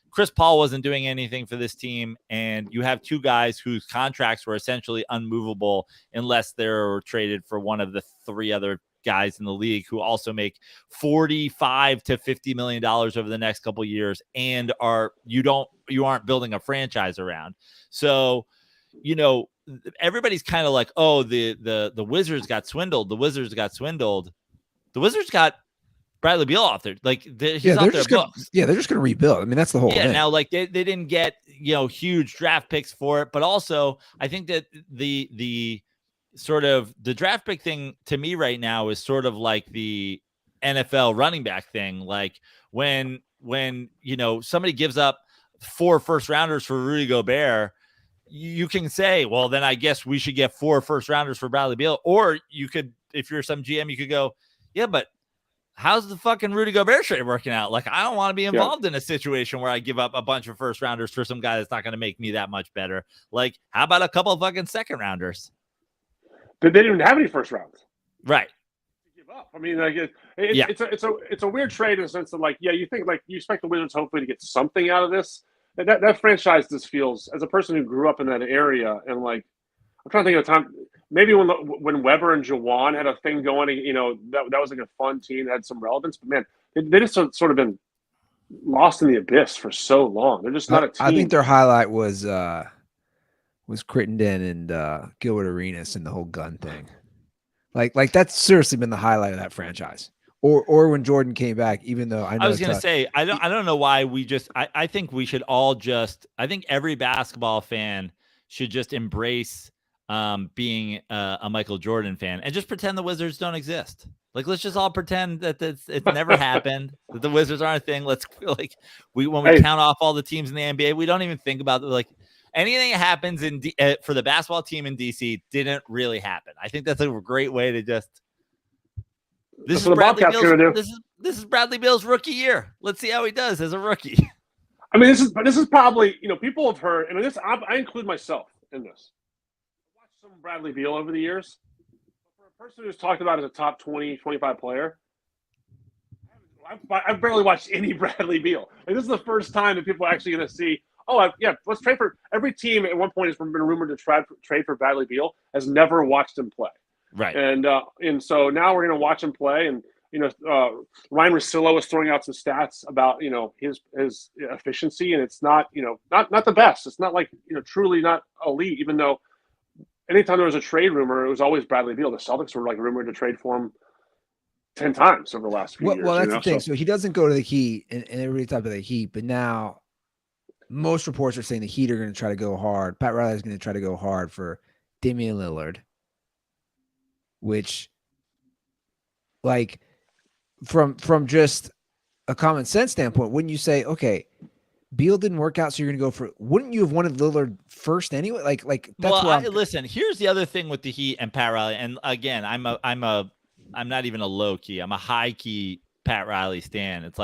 C: Chris Paul wasn't doing anything for this team, and you have 2 guys whose contracts were essentially unmovable unless they're traded for one of the 3 other guys in the league who also make $45 to $50 million over the next couple of years, and you aren't building a franchise around. So, you know, everybody's kind of like, oh, the Wizards got swindled. The Wizards got Bradley Beal off there. Like, he's off their books.
B: They're just going to rebuild. I mean, that's the whole thing.
C: Now, like, they didn't get, huge draft picks for it, but also I think that the sort of the draft pick thing to me right now is sort of like the NFL running back thing. Like, when somebody gives up 4 first rounders for Rudy Gobert, you can say, well, then I guess we should get 4 first rounders for Bradley Beal. Or you could, if you're some GM, you could go, yeah, but how's the fucking Rudy Gobert trade working out? Like, I don't want to be involved in a situation where I give up a bunch of first rounders for some guy that's not going to make me that much better. Like, how about a couple of fucking second rounders?
D: They didn't even have any first rounds.
C: Right.
D: Give up. I mean, like, it's a weird trade in the sense that, like, you think, like, you expect the Wizards hopefully to get something out of this. That franchise just feels, as a person who grew up in that area, and, like, I'm trying to think of a time, maybe when Weber and Jawan had a thing going, that was like a fun team that had some relevance. But, man, they just sort of been lost in the abyss for so long. They're just not a team.
B: I think their highlight was was Crittenden and Gilbert Arenas and the whole gun thing. Like that's seriously been the highlight of that franchise. Or when Jordan came back, even though I know
C: I was going to say, I don't know why I think we should all I think every basketball fan should just embrace being a Michael Jordan fan and just pretend the Wizards don't exist. Like, let's just all pretend that it never happened, that the Wizards aren't a thing. Let's when we count off all the teams in the NBA, we don't even think about anything that happens for the basketball team in DC didn't really happen. I think that's a great way to just. This is Bradley Beal's rookie year. Let's see how he does as a rookie.
D: I mean, this is probably, people have heard, and I include myself in this. I watched some Bradley Beal over the years. For a person who's talked about as a top 20, 25 player, I've barely watched any Bradley Beal. This is the first time that people are actually going to see, let's trade for every team at one point has been rumored to trade for Bradley Beal, has never watched him play.
C: Right.
D: And so now we're going to watch him play. And, Ryan Russillo was throwing out some stats about, his efficiency. And it's not, not the best. It's not like, truly not elite, even though anytime there was a trade rumor, it was always Bradley Beal. The Celtics were rumored to trade for him 10 times over the last few years.
B: Well, that's the thing. So he doesn't go to the Heat and everybody's talking about the Heat. But now most reports are saying the Heat are going to try to go hard. Pat Riley is going to try to go hard for Damian Lillard. Which, from just a common sense standpoint, wouldn't you say, okay, Beal didn't work out, so you're going to go for? Wouldn't you have wanted Lillard first anyway? That's
C: listen. Here's the other thing with the Heat and Pat Riley, and again, I'm not even a low key. I'm a high key Pat Riley stan. It's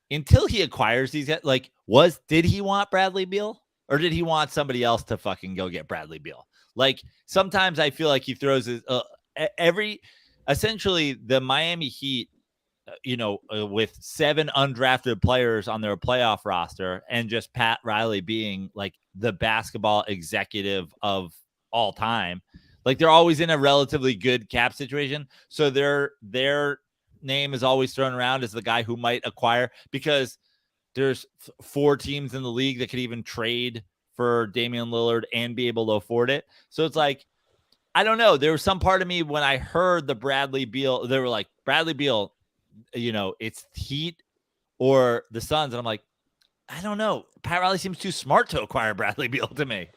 C: until he acquires these guys, did he want Bradley Beal or did he want somebody else to fucking go get Bradley Beal? Sometimes I feel like he throws his essentially the Miami Heat, with 7 undrafted players on their playoff roster and just Pat Riley being the basketball executive of all time. They're always in a relatively good cap situation. So their name is always thrown around as the guy who might acquire, because there's 4 teams in the league that could even trade for Damian Lillard and be able to afford it. So it's I don't know. There was some part of me when I heard the Bradley Beal, they were Bradley Beal, it's Heat or the Suns. And I'm I don't know. Pat Riley seems too smart to acquire Bradley Beal to me.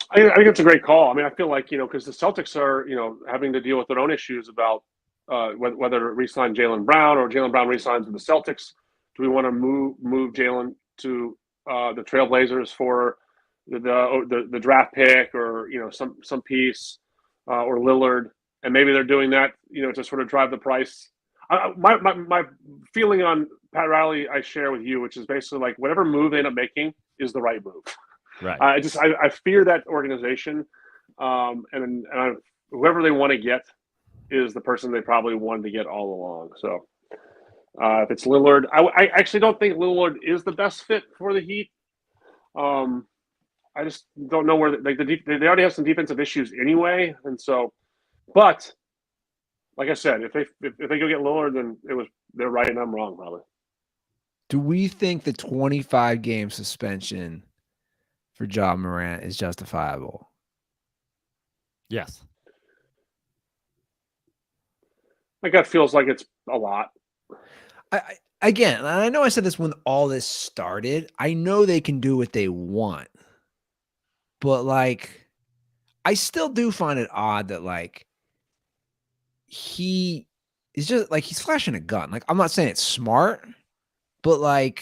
D: I think it's a great call. I mean, I feel because the Celtics are, having to deal with their own issues about whether to re-sign Jaylen Brown or Jaylen Brown re-signs with the Celtics. Do we want to move Jaylen to the Trailblazers for the draft pick or, some piece? Or Lillard, and maybe they're doing that, to sort of drive the price. My feeling on Pat Riley, I share with you, which is basically whatever move they end up making is the right move.
C: Right.
D: I fear that organization, and whoever they want to get is the person they probably wanted to get all along. So if it's Lillard, I actually don't think Lillard is the best fit for the Heat. I just don't know where they already have some defensive issues anyway, and so. But like I said, if they go get Lillard, then they're right and I'm wrong probably.
B: Do we think the 25-game suspension for Ja Morant is justifiable?
C: Yes.
B: My
D: gut feels like it's a lot.
B: Again, and I know I said this when all this started. I know they can do what they want. But I still do find it odd that he is just he's flashing a gun. I'm not saying it's smart, but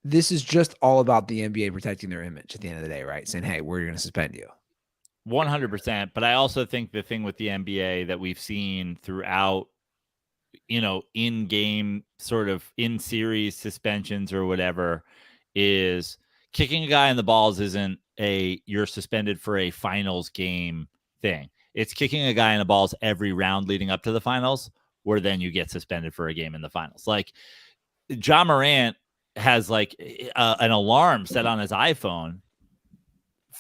B: this is just all about the NBA protecting their image at the end of the day, right? Saying, hey, we're going to suspend you.
C: 100%. But I also think the thing with the NBA that we've seen throughout, in-game sort of in-series suspensions or whatever is kicking a guy in the balls isn't you're suspended for a finals game thing. It's kicking a guy in the balls every round leading up to the finals, where then you get suspended for a game in the finals. Ja Morant has an alarm set on his iPhone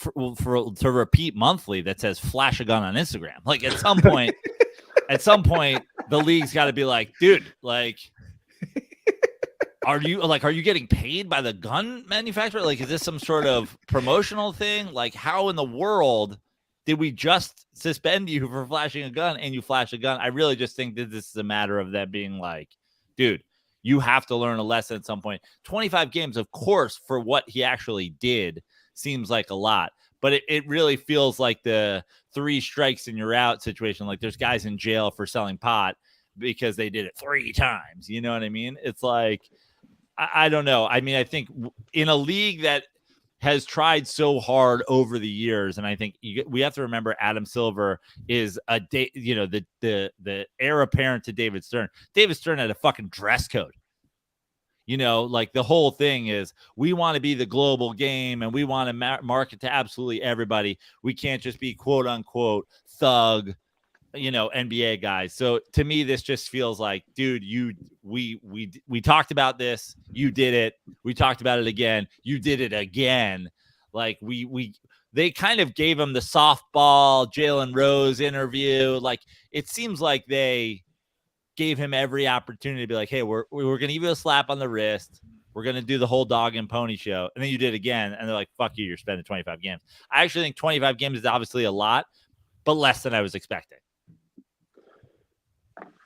C: to repeat monthly that says flash a gun on Instagram. At some point, the league's got to be dude, Are you getting paid by the gun manufacturer? Like, is this some sort of promotional thing? Like, how in the world did we just suspend you for flashing a gun and you flash a gun? I really just think that this is a matter of that being like, dude, you have to learn a lesson at some point. 25 games, of course, for what he actually did seems like a lot. But it really feels like the 3 strikes and you're out situation. Like there's guys in jail for selling pot because they did it 3 times. You know what I mean? It's like, I don't know. I mean, I think in a league that has tried so hard over the years, and I think we have to remember Adam Silver is the heir apparent to David Stern. David Stern had a fucking dress code. Like the whole thing is we want to be the global game and we want to market to absolutely everybody. We can't just be quote unquote thug, NBA guys. So to me, this just feels like, dude, we talked about this. You did it. We talked about it again. You did it again. Like they kind of gave him the softball Jalen Rose interview. Like it seems like they gave him every opportunity to be like, hey, we're going to give you a slap on the wrist. We're going to do the whole dog and pony show. And then you did again. And they're like, fuck you. You're spending 25 games. I actually think 25 games is obviously a lot, but less than I was expecting.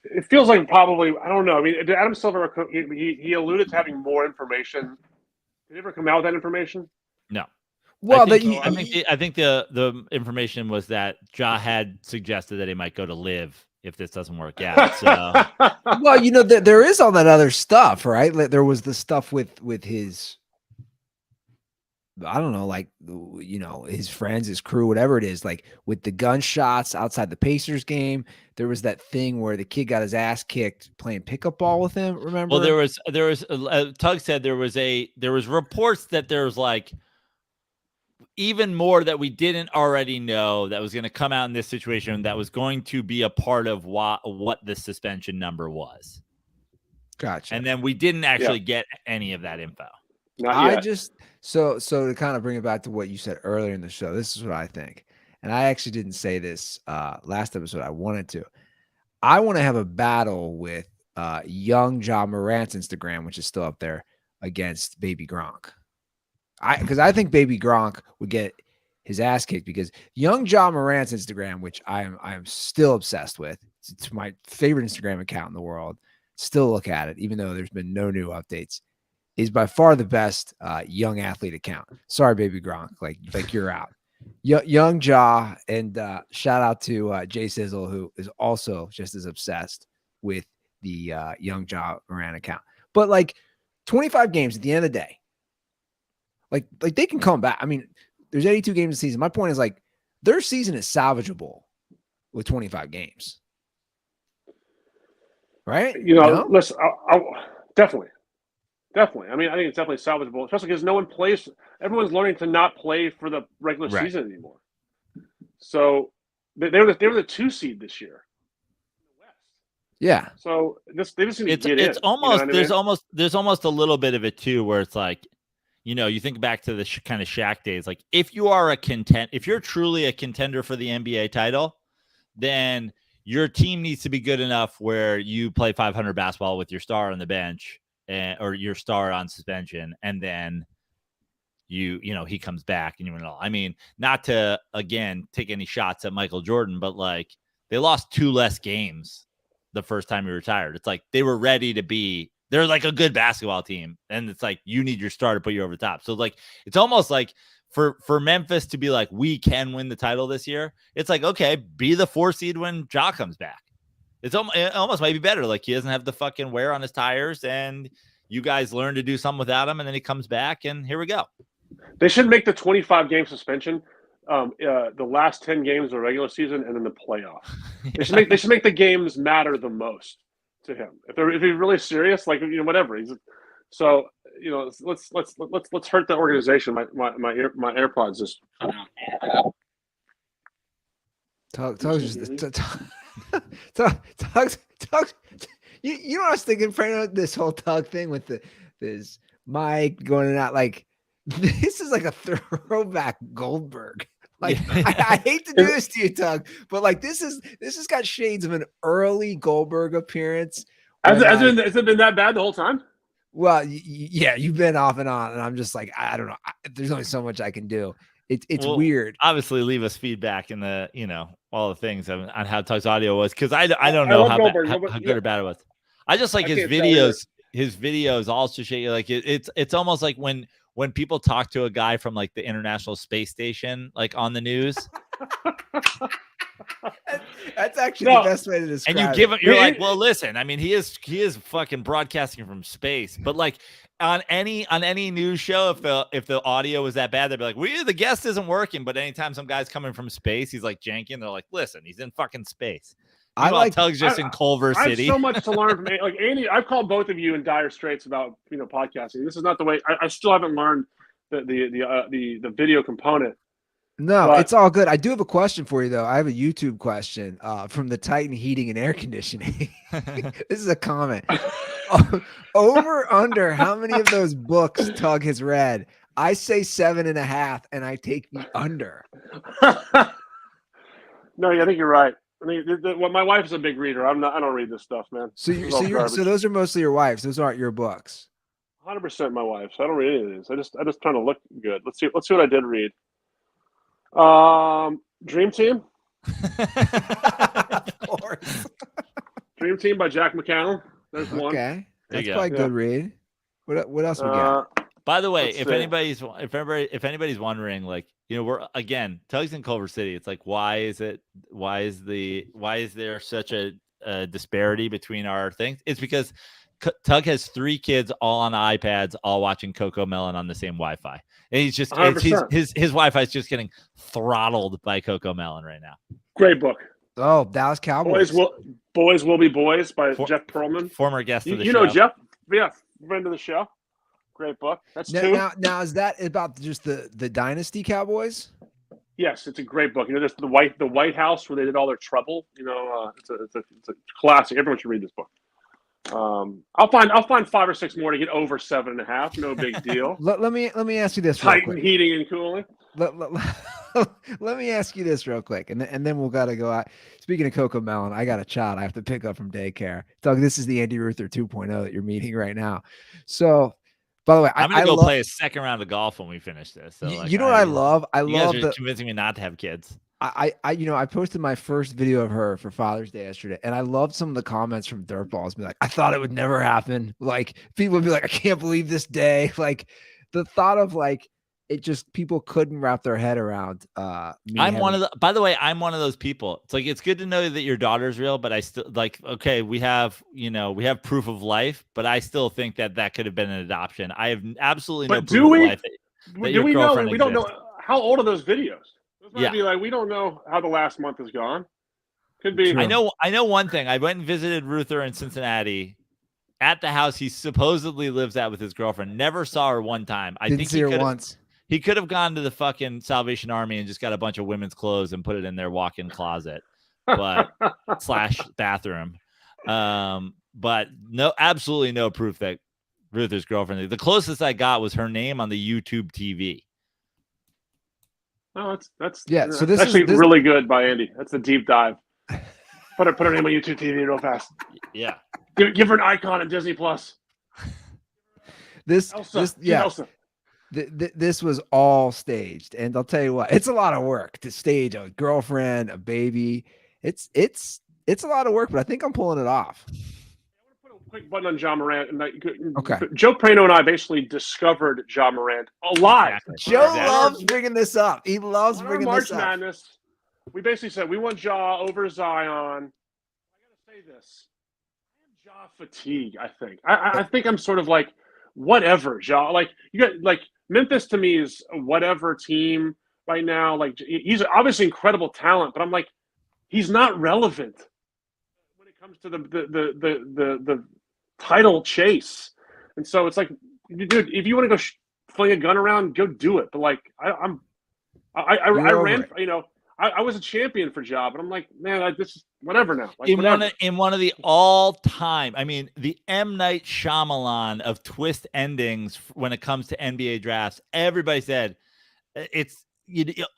D: It feels like probably, I don't know. I mean, did Adam Silver, he alluded to having more information. Did he ever come out with that information?
C: No.
B: Well,
C: I think the information was that Ja had suggested that he might go to live if this doesn't work out. So,
B: well, there is all that other stuff, right? Like, there was the stuff with his, I don't know, like, his friends, his crew, whatever it is, like with the gunshots outside the Pacers game. There was that thing where the kid got his ass kicked playing pickup ball with him. Remember?
C: Well, there was Tug said there was reports that there was like even more that we didn't already know that was going to come out in this situation that was going to be a part of what the suspension number was.
B: Gotcha.
C: And then we didn't actually get any of that info.
D: Not yet.
B: So to kind of bring it back to what you said earlier in the show, this is what I think. And I actually didn't say this last episode. I wanted to. I want to have a battle with young Ja Morant's Instagram, which is still up there, against Baby Gronk. Because I think Baby Gronk would get his ass kicked because young Ja Morant's Instagram, which I am still obsessed with. It's my favorite Instagram account in the world. Still look at it, even though there's been no new updates. Is by far the best young athlete account. Sorry, Baby Gronk, like you're out. Young Ja, and shout out to Jay Sizzle, who is also just as obsessed with the young Ja Morant account. But like 25 games at the end of the day, like they can come back. I mean, there's 82 games a season. My point is like their season is salvageable with 25 games, right?
D: Listen, definitely. I mean, I think it's definitely salvageable, especially because no one plays. Everyone's learning to not play for the regular season anymore. So they were the 2 seed this year.
B: Yeah.
D: So they just need to get
C: it's
D: in.
C: Almost
D: You know
C: there's almost a little bit of it too, where it's like, you think back to the kind of Shaq days. Like if you are if you're truly a contender for the NBA title, then your team needs to be good enough where you play 500 basketball with your star on the bench. Or your star on suspension, and then he comes back and I mean, not to again take any shots at Michael Jordan, but like they lost 2 less games the first time he retired. It's like they were ready to be. They're like a good basketball team, and it's like you need your star to put you over the top. So like it's almost like for Memphis to be like we can win the title this year. It's like okay, be the 4 seed when Ja comes back. It almost might be better. Like he doesn't have the fucking wear on his tires, and you guys learn to do something without him, and then he comes back, and here we go.
D: They should make the 25-game suspension the last 10 games of the regular season, and then the playoff. They should make the games matter the most to him. If he's really serious, like whatever. Let's hurt the organization. My AirPods just.
B: Tug's. You know what I was thinking, Fernando? This whole Tug thing with this mic going in and out, like this is like a throwback Goldberg. Like I hate to do this to you, Tug, but like this has got shades of an early Goldberg appearance.
D: Has it been that bad the whole time?
B: Well, yeah, you've been off and on, and I'm just like, I don't know. There's only so much I can do. It's
C: Well,
B: weird.
C: Obviously, leave us feedback in the all the things on how Tug's audio was, because I don't
D: I
C: know
D: love
C: how
D: Goldberg.
C: how good or bad it was. I just like
D: I
C: his
D: can't tell either.
C: videos. His videos also show you like it's almost like when people talk to a guy from like the International Space Station, like on the news,
B: That's actually the best way to describe
C: and you
B: it.
C: give him, you're like, well, listen, I mean, he is fucking broadcasting from space, but like on any news show, if the audio was that bad, they'd be like, the guest isn't working. But anytime some guy's coming from space, he's like janky, they're like, listen, he's in fucking space. Meanwhile, Tug's just in Culver City.
D: I have so much to learn from like Andy. I've called both of you in dire straits about podcasting. This is not the way. I still haven't learned the video component.
B: No, it's all good. I do have a question for you though. I have a YouTube question from the Titan Heating and Air Conditioning. This is a comment. Over under how many of those books Tug has read? I say 7.5, and I take the under.
D: No, I think you're right. I mean, my wife is a big reader. I don't read this stuff, man.
B: So those are mostly your wife's. Those aren't your books.
D: 100% my wife's. I don't read any of these. I just trying to look good. Let's see what I did read. Dream Team.
B: Of course.
D: Dream Team by Jack McCallum. There's one.
B: Okay, that's probably a good read. What else we got?
C: By the way, if anybody's wondering, like, we're again, Tug's in Culver City. It's like, why is there such a disparity between our things? It's because Tug has 3 kids all on iPads, all watching Coco Melon on the same Wi-Fi. And he's just his Wi-Fi is just getting throttled by Coco Melon right now.
D: Great book.
B: Oh, Dallas Cowboys.
D: Boys Will Be Boys by Jeff Pearlman.
C: Former guest of the show.
D: You know Jeff? Yeah, friend of the show. Great book. That's 2.
B: Now is that about just the Dynasty Cowboys?
D: Yes, it's a great book. There's the White House where they did all their trouble. It's a classic. Everyone should read this book. I'll find 5 or 6 more to get over 7.5. No big deal.
B: Let me ask you this.
D: Titan Heating and Cooling.
B: Let me ask you this real quick, and then we'll gotta go out. Speaking of Coco Melon, I got a child I have to pick up from daycare. Doug, this is the Andy Ruther 2.0 that you're meeting right now. So, by the way,
C: I'm gonna go play a second round of golf when we finish this. So,
B: you know what I love?
C: You guys are convincing me not to have kids.
B: I posted my first video of her for Father's Day yesterday, and I loved some of the comments from dirtballs. Be like, I thought it would never happen. Like, people would be like, I can't believe this day. Like, the thought of like it just people couldn't wrap their head around. By the way, I'm one of those people. It's like, it's good to know that your daughter's real, but I still like, okay, we have proof of life, but I still think that could have been an adoption. I have absolutely no proof of life.
D: Do we know? We don't know how old are those videos. Might be like, we don't know how the last month has gone. Could be.
C: I know one thing. I went and visited Ruther in Cincinnati at the house he supposedly lives at with his girlfriend. Never saw her one time. I think
B: see her once.
C: He could have gone to the fucking Salvation Army and just got a bunch of women's clothes and put it in their walk-in closet, but / bathroom. But no, absolutely no proof that Ruther's girlfriend. The closest I got was her name on the YouTube TV.
D: Oh, that's
B: So this
D: actually
B: is
D: really good by Andy. That's a deep dive. Put her name on YouTube TV real fast.
C: Yeah,
D: give her an icon in Disney Plus.
B: This
D: Elsa.
B: This was all staged, and I'll tell you what, it's a lot of work to stage a girlfriend, a baby. It's a lot of work, but I think I'm pulling it off.
D: I want to put a quick button on John Morant.
B: Okay.
D: Joe Prano and I basically discovered John Morant alive.
C: Exactly.
B: Joe loves bringing this up. He loves bringing
D: March
B: this up.
D: Madness. We basically said we want Ja over Zion. I gotta say this. I have Ja fatigue. I think I'm sort of like whatever Ja. Like you got like Memphis to me is a whatever team right now. Like he's obviously incredible talent, but I'm like he's not relevant when it comes to the title chase. And so it's like, dude, if you want to go fling a gun around, go do it. But like I ran, I was a champion for Ja, but I'm like, man, this is whatever now. Like,
C: in one of the all-time, I mean, the M. Night Shyamalan of twist endings when it comes to NBA drafts, everybody said it's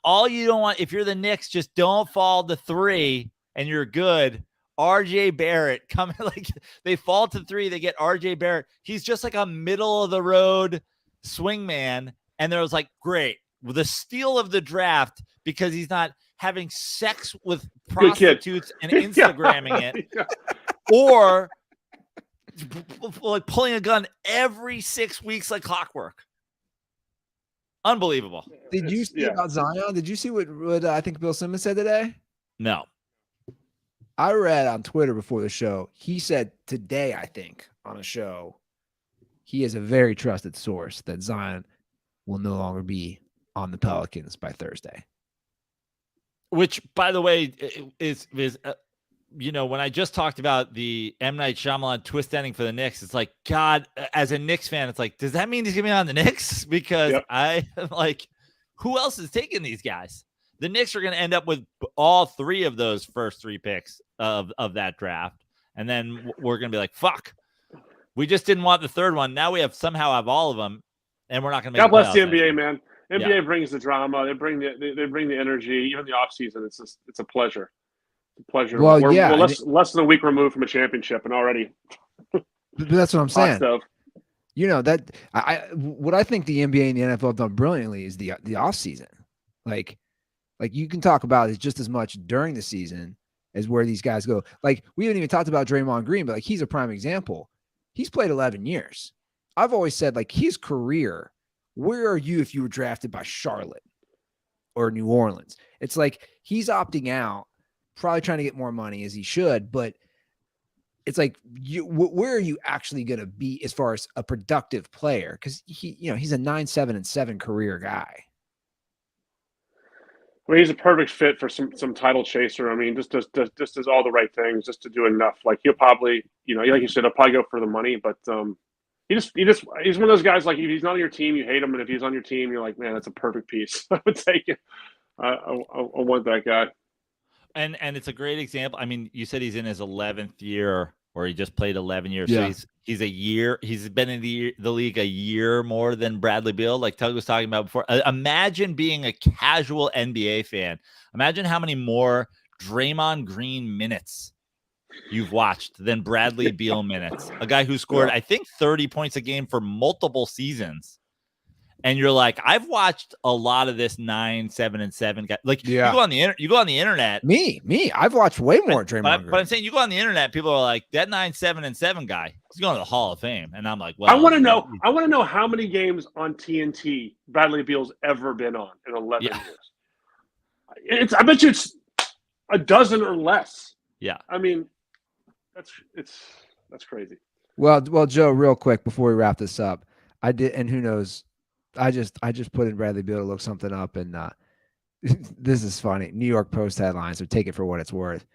C: all you don't want. If you're the Knicks, just don't fall to 3 and you're good. RJ Barrett coming, like they fall to 3, they get RJ Barrett. He's just like a middle of the road swingman. And there was like, great, the steal of the draft because he's not having sex with prostitutes and Instagramming it, or like pulling a gun every 6 weeks like clockwork. Unbelievable.
B: Did you see about Zion? Did you see what I think Bill Simmons said today?
C: No.
B: I read on Twitter before the show. He said today, I think, on a show, he is a very trusted source that Zion will no longer be on the Pelicans by Thursday.
C: Which, by the way, is when I just talked about the M. Night Shyamalan twist ending for the Knicks, it's like, God, as a Knicks fan, it's like, does that mean he's going to be on the Knicks? Because I am like, who else is taking these guys? The Knicks are going to end up with all 3 of those first 3 picks of that draft. And then we're going to be like, fuck, we just didn't want the 3rd one. Now we somehow have all of them, and we're not going to make.
D: God bless the NBA, man. NBA brings the drama. They bring the energy. Even the offseason, it's a pleasure. It's a pleasure.
B: Well,
D: we're less than a week removed from a championship, and already.
B: That's what I'm saying. That what I think the NBA and the NFL have done brilliantly is the offseason. Like you can talk about it just as much during the season as where these guys go. Like, we haven't even talked about Draymond Green, but like, he's a prime example. He's played 11 years. I've always said, like, his career, where are you if you were drafted by Charlotte or New Orleans? It's like he's opting out, probably trying to get more money as he should, but it's like, where are you actually going to be as far as a productive player? Because he's a 9-7-7 career guy.
D: Well, he's a perfect fit for some title chaser. I mean, just does all the right things just to do enough. Like, he'll probably, like you said, he'll probably go for the money, but he's one of those guys, like, if he's not on your team, you hate him, and if he's on your team, you're like, man, that's a perfect piece. I would take it. I want that guy.
C: And it's a great example. I mean, you said he's in his 11th year, or he just played 11 years.
B: Yeah.
C: So he's a year. He's been in the league a year more than Bradley Beal, like Tug was talking about before. Imagine being a casual NBA fan. Imagine how many more Draymond Green minutes you've watched than Bradley Beal minutes. A guy who scored, I think, 30 points a game for multiple seasons. And you're like, I've watched a lot of this 9-7-7 guy. Like, you go on the internet.
B: Me. I've watched way more Draymond Green.
C: But I'm saying, you go on the internet, people are like, that 9-7-7 guy, he's going to the Hall of Fame. And I'm like, well,
D: I want to know how many games on TNT Bradley Beal's ever been on in 11 years. I bet you it's a dozen or less.
C: Yeah.
D: I mean, that's crazy.
B: Well, Joe, real quick before we wrap this up, I did, and who knows, I just put in Bradley Beal to look something up, and this is funny. New York Post headlines, so take it for what it's worth.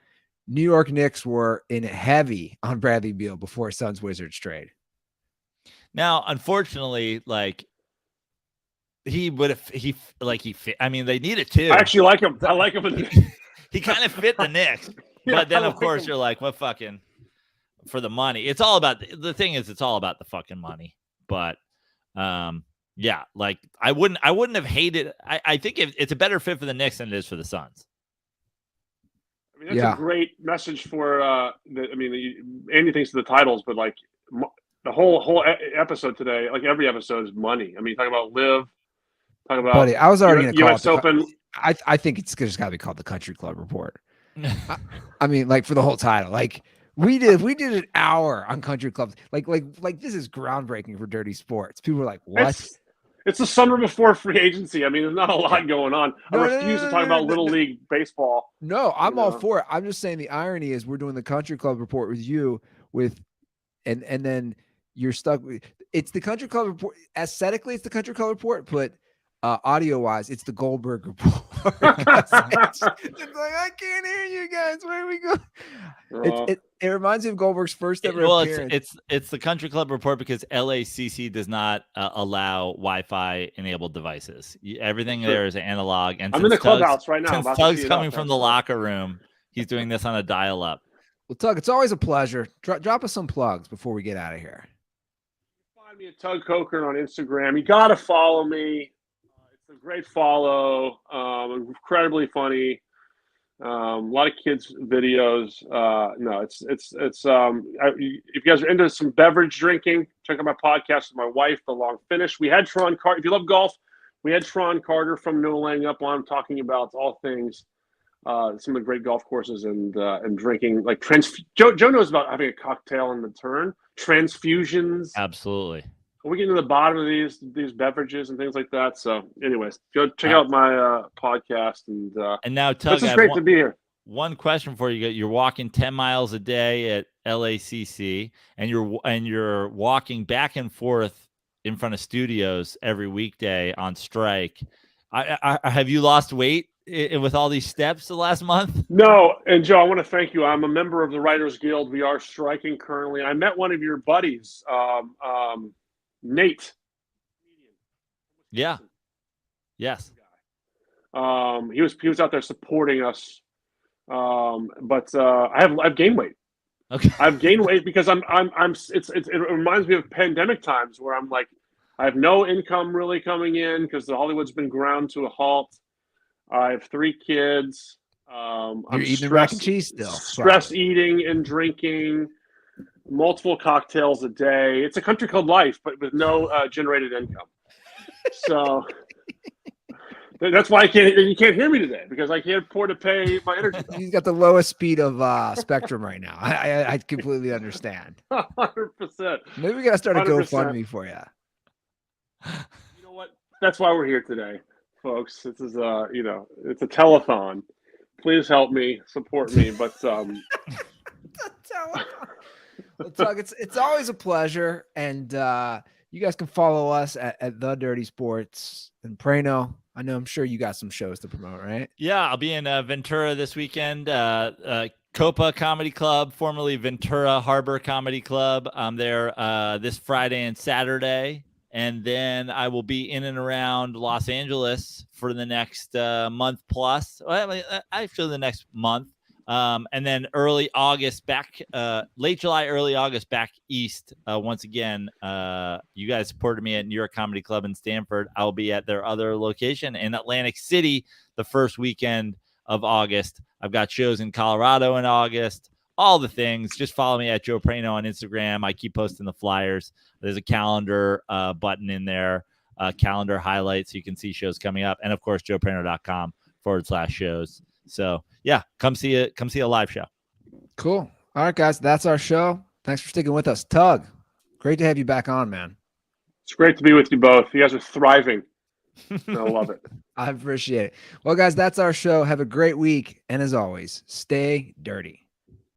B: New York Knicks were in heavy on Bradley Beal before Suns Wizards trade.
C: Now, unfortunately, like, he fit. I mean, they needed to.
D: I actually like him. I like him.
C: He kind of fit the Knicks, but then of course you're like, well, fucking for the money. It's all about the thing is, it's all about the fucking money. But yeah, like I wouldn't have hated. I think it's a better fit for the Knicks than it is for the Suns.
D: I mean, that's a great message for Andy thinks of the titles, but like the whole episode today, like every episode is money. I mean, talk about live, talk about.
B: Buddy, I was already going to call
D: US Open.
B: I think it's just got to be called the Country Club Report. I mean, like, for the whole title, like. We did an hour on country clubs. Like this is groundbreaking for dirty sports. People were like, what?
D: It's the summer before free agency. I mean, there's not a lot going on. I refuse to talk about Little League baseball.
B: No, I'm all for it. I'm just saying the irony is we're doing the Country Club Report with you and then you're stuck with it's the Country Club Report. Aesthetically, it's the Country Club Report, but audio wise, it's the Goldberg Report. it's like, I can't hear you guys. Where are we going? It reminds me of Goldberg's first ever appearance.
C: It's the Country Club Report because LACC does not allow Wi-Fi enabled devices. Everything there is analog. And
D: I'm in the clubhouse right now.
C: Since Tug's coming from the locker room, he's doing this on a dial-up.
B: Well, Tug, it's always a pleasure. Drop us some plugs before we get out of here.
D: Find me at Tug Coker on Instagram. You got to follow me. It's a great follow. Incredibly funny. A lot of kids videos. No, if you guys are into some beverage drinking, check out my podcast with my wife, The Long Finish. We had Tron Carter. If you love golf, we had Tron Carter from No Laying Up on talking about all things, some of the great golf courses and drinking. Like Joe knows about having a cocktail in the turn, transfusions.
C: Absolutely.
D: We get to the bottom of these beverages and things like that. So, anyways, go check out my podcast.
C: And now, Tug,
D: it's great to be here.
C: One question for you: you're walking 10 miles a day at LACC, and you're walking back and forth in front of studios every weekday on strike. Have you lost weight with all these steps the last month?
D: No, and Joe, I want to thank you. I'm a member of the Writers Guild. We are striking currently. I met one of your buddies. Nate.
C: Yeah. Yes.
D: He was out there supporting us. But I've gained weight.
C: Okay.
D: I've gained weight because it reminds me of pandemic times where I'm like, I have no income really coming in because the Hollywood's been ground to a halt. I have 3 kids.
B: You're eating mac and cheese still.
D: Stress eating and drinking. Multiple cocktails a day. It's a country called life, but with no generated income. So that's why you can't hear me today, because I can't afford to pay my energy bill.
B: He's got the lowest speed of spectrum right now. I completely understand.
D: 100%.
B: Maybe we got to start a
D: 100%.
B: GoFundMe for you.
D: You know what? That's why we're here today, folks. This is it's a telethon. Please help me, support me. But
B: Well, Tug, it's always a pleasure, and you guys can follow us at The Dirty Sports and Prano. I'm sure you got some shows to promote, right?
C: Yeah, I'll be in Ventura this weekend. Copa Comedy Club, formerly Ventura Harbor Comedy Club. I'm there this Friday and Saturday, and then I will be in and around Los Angeles for the next month plus. Well, actually, the next month. And then early August late July, early August back east. Once again, you guys supported me at New York Comedy Club in Stanford. I'll be at their other location in Atlantic City the first weekend of August. I've got shows in Colorado in August, all the things. Just follow me at Joe Prano on Instagram. I keep posting the flyers. There's a calendar button in there, calendar highlights, so you can see shows coming up. And of course, joeprano.com/shows. So yeah, come see a live show.
B: Cool. All right, guys, that's our show. Thanks for sticking with us. Tug, great to have you back on, man.
D: it's great to be with you both. You guys are thriving. I love it.
B: I appreciate it. Well, guys, that's our show. Have a great week. And as always, stay dirty.